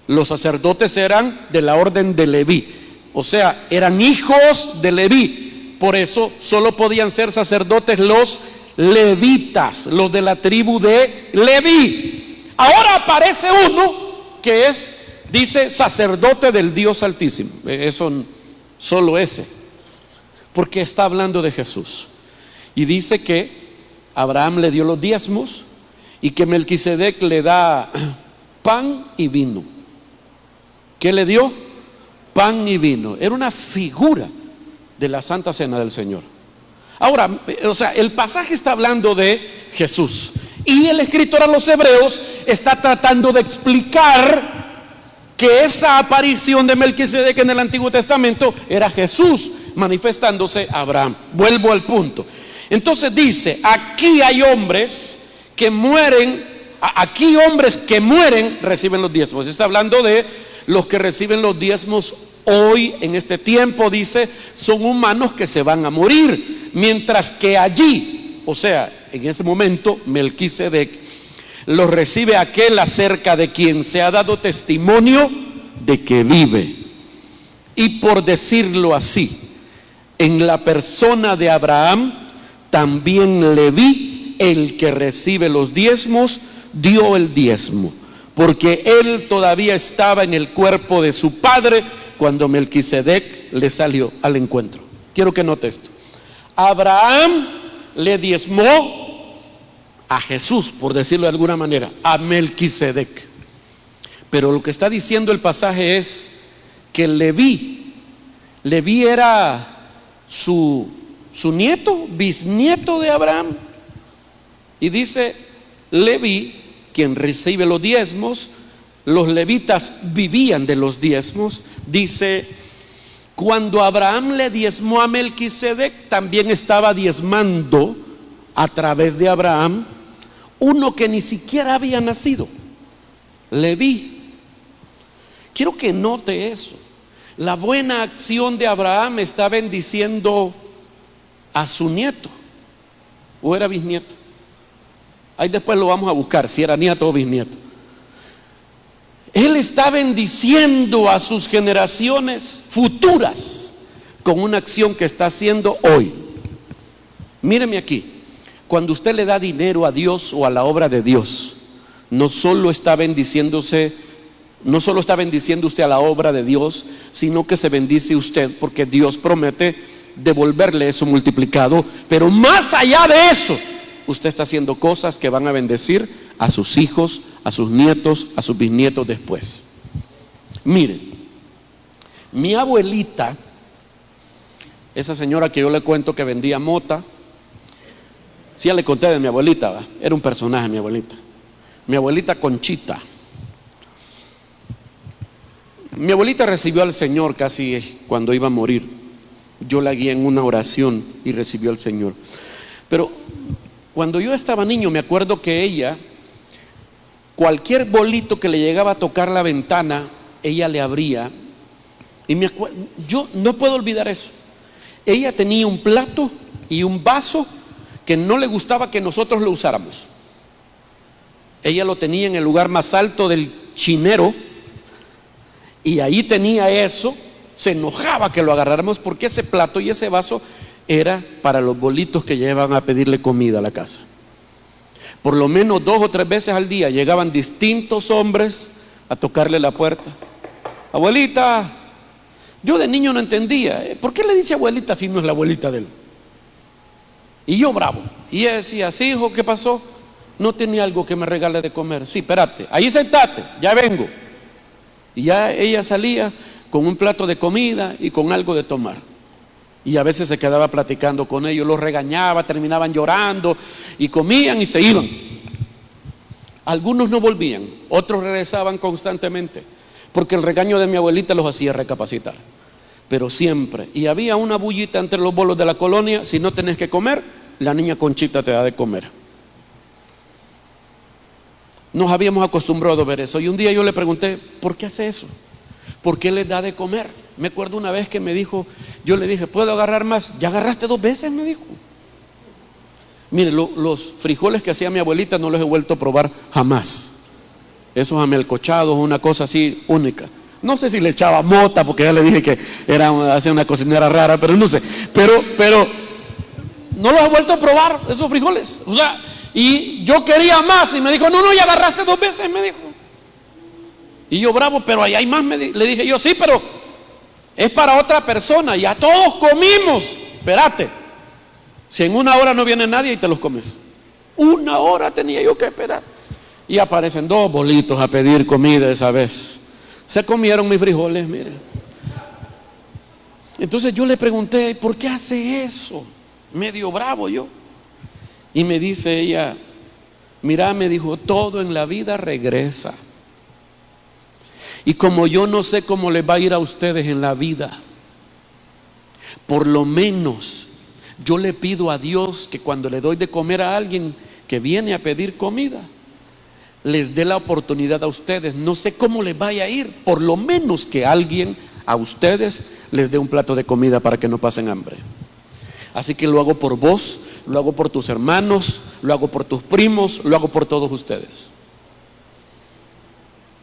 Los sacerdotes eran de la orden de Leví, o sea, eran hijos de Leví. Por eso solo podían ser sacerdotes los levitas, los de la tribu de Leví. Ahora aparece uno que dice sacerdote del Dios Altísimo. Eso solo ese, porque está hablando de Jesús. Y dice que Abraham le dio los diezmos y que Melquisedec le da pan y vino. ¿Qué le dio? Pan y vino. Era una figura de la Santa Cena del Señor. Ahora, el pasaje está hablando de Jesús, y el escritor a los Hebreos está tratando de explicar que esa aparición de Melquisedec en el Antiguo Testamento era Jesús manifestándose a Abraham. Vuelvo al punto. Entonces dice: aquí hay hombres que mueren, aquí hombres que mueren reciben los diezmos. Está hablando de los que reciben los diezmos hoy, en este tiempo. Dice, son humanos que se van a morir, mientras que allí, o sea, en ese momento, Melquisedec los recibe aquel acerca de quien se ha dado testimonio de que vive. Y por decirlo así, en la persona de Abraham, también Leví, el que recibe los diezmos, dio el diezmo, porque él todavía estaba en el cuerpo de su padre cuando Melquisedec le salió al encuentro. Quiero que note esto. Abraham le diezmó a Jesús, por decirlo de alguna manera, a Melquisedec. Pero lo que está diciendo el pasaje es que Leví era su nieto, bisnieto de Abraham. Y dice: Leví, quien recibe los diezmos, los levitas vivían de los diezmos. Dice: cuando Abraham le diezmó a Melquisedec, también estaba diezmando a través de Abraham uno que ni siquiera había nacido, Leví. Quiero que note eso. La buena acción de Abraham está bendiciendo a su nieto, o era bisnieto. Ahí después lo vamos a buscar, si era nieto o bisnieto. Él está bendiciendo a sus generaciones futuras con una acción que está haciendo hoy. Míreme aquí. Cuando usted le da dinero a Dios o a la obra de Dios, no solo está bendiciendo usted a la obra de Dios, sino que se bendice usted, porque Dios promete devolverle eso multiplicado. Pero más allá de eso, usted está haciendo cosas que van a bendecir a sus hijos, a sus nietos, a sus bisnietos después. Miren, mi abuelita, esa señora que yo le cuento que vendía mota, sí, ya le conté de mi abuelita, ¿va? Era un personaje mi abuelita Conchita. Mi abuelita recibió al Señor casi cuando iba a morir. Yo la guié en una oración y recibió al Señor. Pero cuando yo estaba niño, me acuerdo que ella, cualquier bolito que le llegaba a tocar la ventana, ella le abría. Y yo no puedo olvidar eso. Ella tenía un plato y un vaso que no le gustaba que nosotros lo usáramos. Ella lo tenía en el lugar más alto del chinero, y ahí tenía eso. Se enojaba que lo agarráramos porque ese plato y ese vaso era para los bolitos que llevaban a pedirle comida a la casa. Por lo menos 2 o 3 veces al día llegaban distintos hombres a tocarle la puerta. Abuelita. Yo de niño no entendía, ¿por qué le dice abuelita si no es la abuelita de él? Y yo bravo. Y ella decía, sí, hijo, ¿qué pasó? No tenía algo que me regale de comer. Sí, espérate, ahí sentate, ya vengo. Y ya ella salía con un plato de comida y con algo de tomar. Y a veces se quedaba platicando con ellos, los regañaba, terminaban llorando y comían y se iban. Algunos no volvían, otros regresaban constantemente, porque el regaño de mi abuelita los hacía recapacitar. Pero siempre, y había una bullita entre los bolos de la colonia: si no tenés que comer, la niña Conchita te da de comer. Nos habíamos acostumbrado a ver eso. Y un día yo le pregunté, ¿por qué hace eso? ¿Por qué les da de comer? Me acuerdo una vez que me dijo, yo le dije, ¿puedo agarrar más? Ya agarraste 2 veces, me dijo. Mire, los frijoles que hacía mi abuelita no los he vuelto a probar jamás. Esos amelcochados, una cosa así única. No sé si le echaba mota, porque ya le dije que hacía una cocinera rara, pero no sé. Pero no los he vuelto a probar, esos frijoles. O sea, y yo quería más, y me dijo, no, ya agarraste 2 veces, me dijo. Y yo bravo, pero ahí hay más, le dije yo, sí, pero es para otra persona, ya todos comimos. Espérate, si en 1 hora no viene nadie y te los comes. 1 hora tenía yo que esperar. Y aparecen 2 bolitos a pedir comida esa vez. Se comieron mis frijoles, mire. Entonces yo le pregunté, ¿por qué hace eso? Medio bravo yo. Y me dice ella, mira, me dijo, todo en la vida regresa. Y como yo no sé cómo les va a ir a ustedes en la vida, por lo menos yo le pido a Dios que cuando le doy de comer a alguien que viene a pedir comida, les dé la oportunidad a ustedes. No sé cómo les vaya a ir, por lo menos que alguien a ustedes les dé un plato de comida para que no pasen hambre. Así que lo hago por vos, lo hago por tus hermanos, lo hago por tus primos, lo hago por todos ustedes.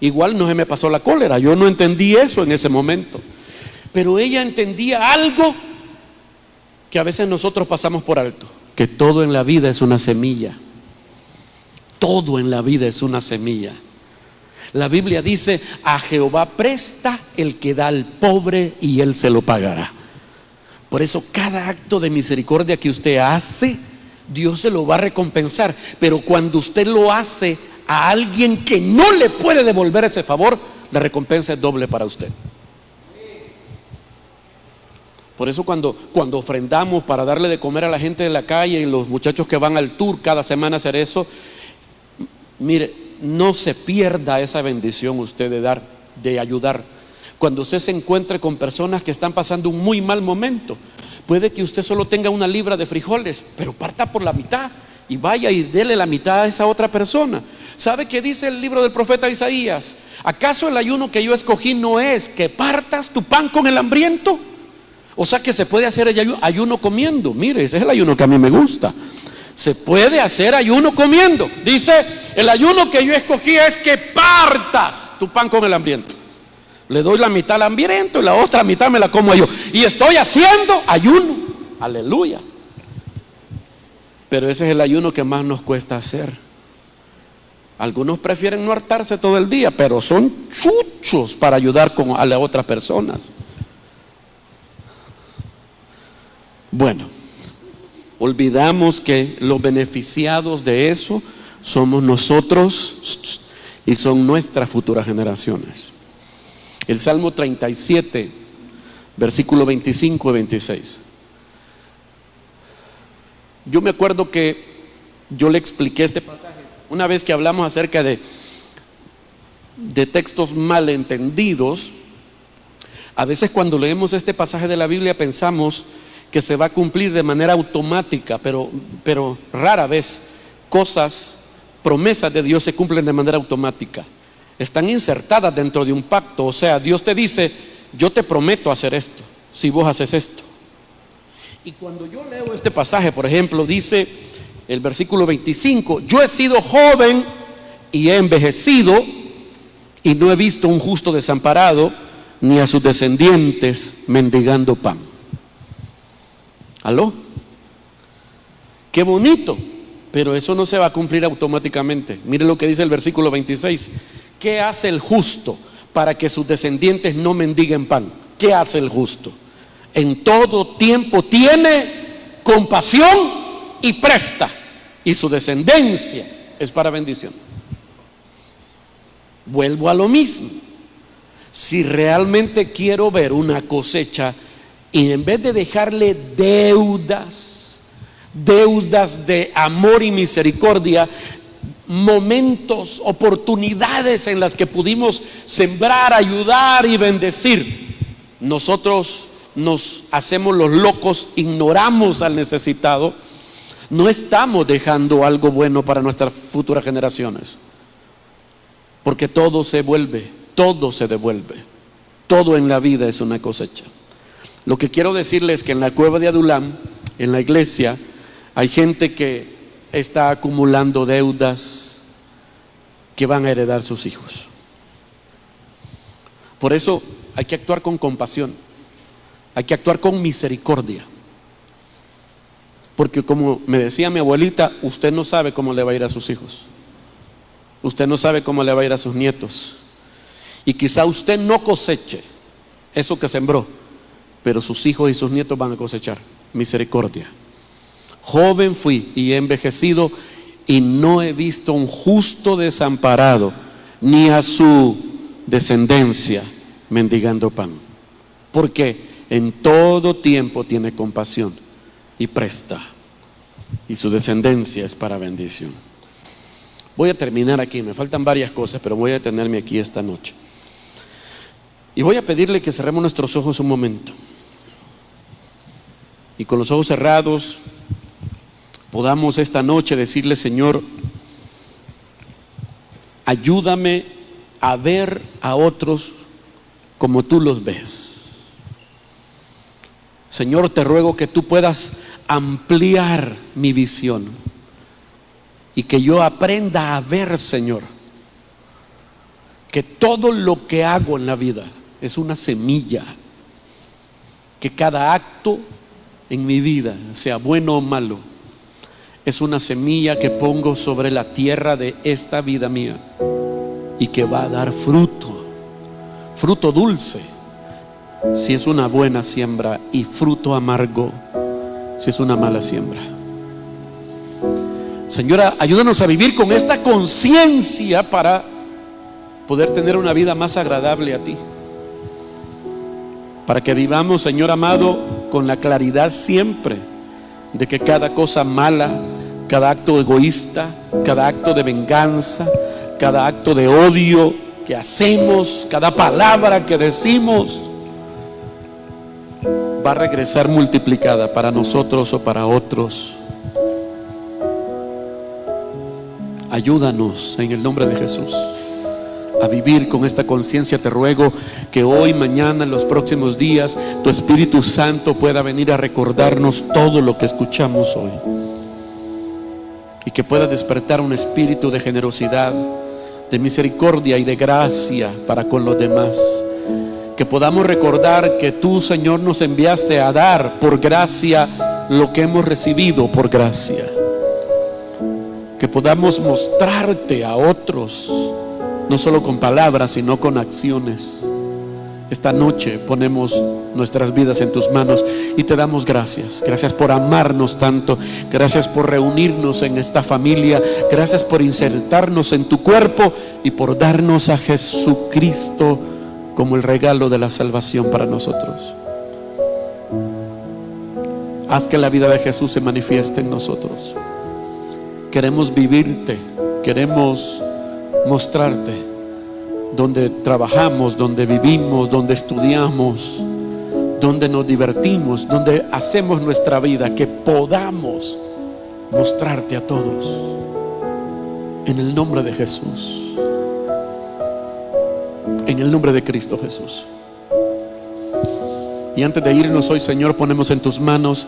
Igual no se me pasó la cólera, yo no entendí eso en ese momento, pero ella entendía algo que a veces nosotros pasamos por alto, que todo en la vida es una semilla. Todo en la vida es una semilla. La Biblia dice, a Jehová presta el que da al pobre y él se lo pagará. Por eso cada acto de misericordia que usted hace, Dios se lo va a recompensar. Pero cuando usted lo hace a alguien que no le puede devolver ese favor, la recompensa es doble para usted. Por eso cuando ofrendamos para darle de comer a la gente de la calle y los muchachos que van al tour cada semana a hacer eso, mire, no se pierda esa bendición usted de dar, de ayudar. Cuando usted se encuentre con personas que están pasando un muy mal momento, puede que usted solo tenga 1 libra de frijoles, pero parta por la mitad y vaya y dele la mitad a esa otra persona. ¿Sabe qué dice el libro del profeta Isaías? ¿Acaso el ayuno que yo escogí no es que partas tu pan con el hambriento? O sea que se puede hacer ayuno comiendo. Mire, ese es el ayuno que a mí me gusta. Se puede hacer ayuno comiendo. Dice, el ayuno que yo escogí es que partas tu pan con el hambriento. Le doy la mitad al hambriento y la otra mitad me la como yo. Y estoy haciendo ayuno. Aleluya. Pero ese es el ayuno que más nos cuesta hacer. Algunos prefieren no hartarse todo el día, pero son chuchos para ayudar a las otras personas. Bueno, olvidamos que los beneficiados de eso somos nosotros y son nuestras futuras generaciones. El Salmo 37, versículo 25 y 26. Yo me acuerdo que yo le expliqué este pasaje una vez que hablamos acerca de textos malentendidos. A veces cuando leemos este pasaje de la Biblia pensamos que se va a cumplir de manera automática, pero rara vez promesas de Dios se cumplen de manera automática. Están insertadas dentro de un pacto. O sea, Dios te dice: yo te prometo hacer esto si vos haces esto. Y cuando yo leo este pasaje, por ejemplo, dice el versículo 25: yo he sido joven y he envejecido, y no he visto un justo desamparado, ni a sus descendientes mendigando pan. ¿Aló? Qué bonito, pero eso no se va a cumplir automáticamente. Mire lo que dice el versículo 26. ¿Qué hace el justo para que sus descendientes no mendiguen pan? ¿Qué hace el justo? En todo tiempo tiene compasión y presta, y su descendencia es para bendición. Vuelvo a lo mismo. Si realmente quiero ver una cosecha, y en vez de dejarle deudas de amor y misericordia, momentos, oportunidades en las que pudimos sembrar, ayudar y bendecir, nosotros nos hacemos los locos, ignoramos al necesitado, no estamos dejando algo bueno para nuestras futuras generaciones, porque todo se vuelve, todo se devuelve, todo en la vida es una cosecha. Lo que quiero decirles es que en la cueva de Adulam, en la iglesia, hay gente que está acumulando deudas que van a heredar sus hijos. Por eso hay que actuar con compasión, hay que actuar con misericordia, porque como me decía mi abuelita, usted no sabe cómo le va a ir a sus hijos, usted no sabe cómo le va a ir a sus nietos, y quizá usted no coseche eso que sembró, pero sus hijos y sus nietos van a cosechar misericordia. Joven fui y he envejecido, y no he visto un justo desamparado, ni a su descendencia mendigando pan, porque en todo tiempo tiene compasión y presta, y su descendencia es para bendición. Voy a terminar aquí, me faltan varias cosas, pero voy a detenerme aquí esta noche. Y voy a pedirle que cerremos nuestros ojos un momento, y con los ojos cerrados podamos esta noche decirle: Señor, ayúdame a ver a otros como tú los ves. Señor, te ruego que tú puedas ampliar mi visión y que yo aprenda a ver, Señor, que todo lo que hago en la vida es una semilla, que cada acto en mi vida, sea bueno o malo, es una semilla que pongo sobre la tierra de esta vida mía, y que va a dar fruto, fruto dulce si es una buena siembra, y fruto amargo si es una mala siembra. Señora, ayúdanos a vivir con esta conciencia para poder tener una vida más agradable a ti, para que vivamos, Señor amado, con la claridad siempre de que cada cosa mala, cada acto egoísta, cada acto de venganza, cada acto de odio que hacemos, cada palabra que decimos, va a regresar multiplicada para nosotros o para otros. Ayúdanos en el nombre de Jesús a vivir con esta conciencia. Te ruego que hoy, mañana, en los próximos días, tu Espíritu Santo pueda venir a recordarnos todo lo que escuchamos hoy, y que pueda despertar un espíritu de generosidad, de misericordia y de gracia para con los demás. Que podamos recordar que tú, Señor, nos enviaste a dar por gracia lo que hemos recibido por gracia. Que podamos mostrarte a otros, no solo con palabras, sino con acciones. Esta noche ponemos nuestras vidas en tus manos y te damos gracias. Gracias por amarnos tanto. Gracias por reunirnos en esta familia. Gracias por insertarnos en tu cuerpo y por darnos a Jesucristo como el regalo de la salvación para nosotros. Haz que la vida de Jesús se manifieste en nosotros. Queremos vivirte, queremos mostrarte donde trabajamos, donde vivimos, donde estudiamos, donde nos divertimos, donde hacemos nuestra vida, que podamos mostrarte a todos. En el nombre de Jesús. En el nombre de Cristo Jesús. Y antes de irnos hoy, Señor, ponemos en tus manos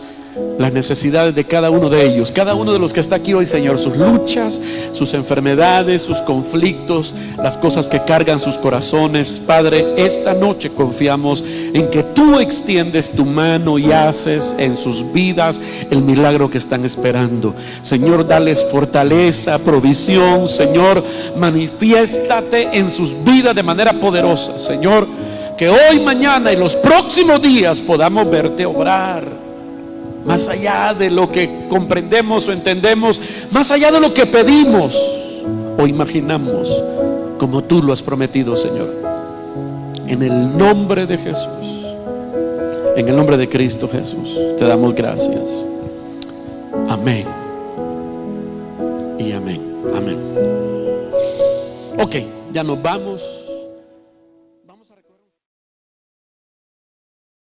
las necesidades de cada uno de ellos, cada uno de los que está aquí hoy, Señor, sus luchas, sus enfermedades, sus conflictos, las cosas que cargan sus corazones. Padre, esta noche confiamos en que tú extiendes tu mano y haces en sus vidas el milagro que están esperando. Señor, dales fortaleza, provisión. Señor, manifiéstate en sus vidas de manera poderosa. Señor, que hoy, mañana y los próximos días podamos verte obrar más allá de lo que comprendemos o entendemos, más allá de lo que pedimos o imaginamos, como tú lo has prometido, Señor. En el nombre de Jesús, en el nombre de Cristo Jesús, te damos gracias. Amén y amén. Amén. Ok, ya nos vamos.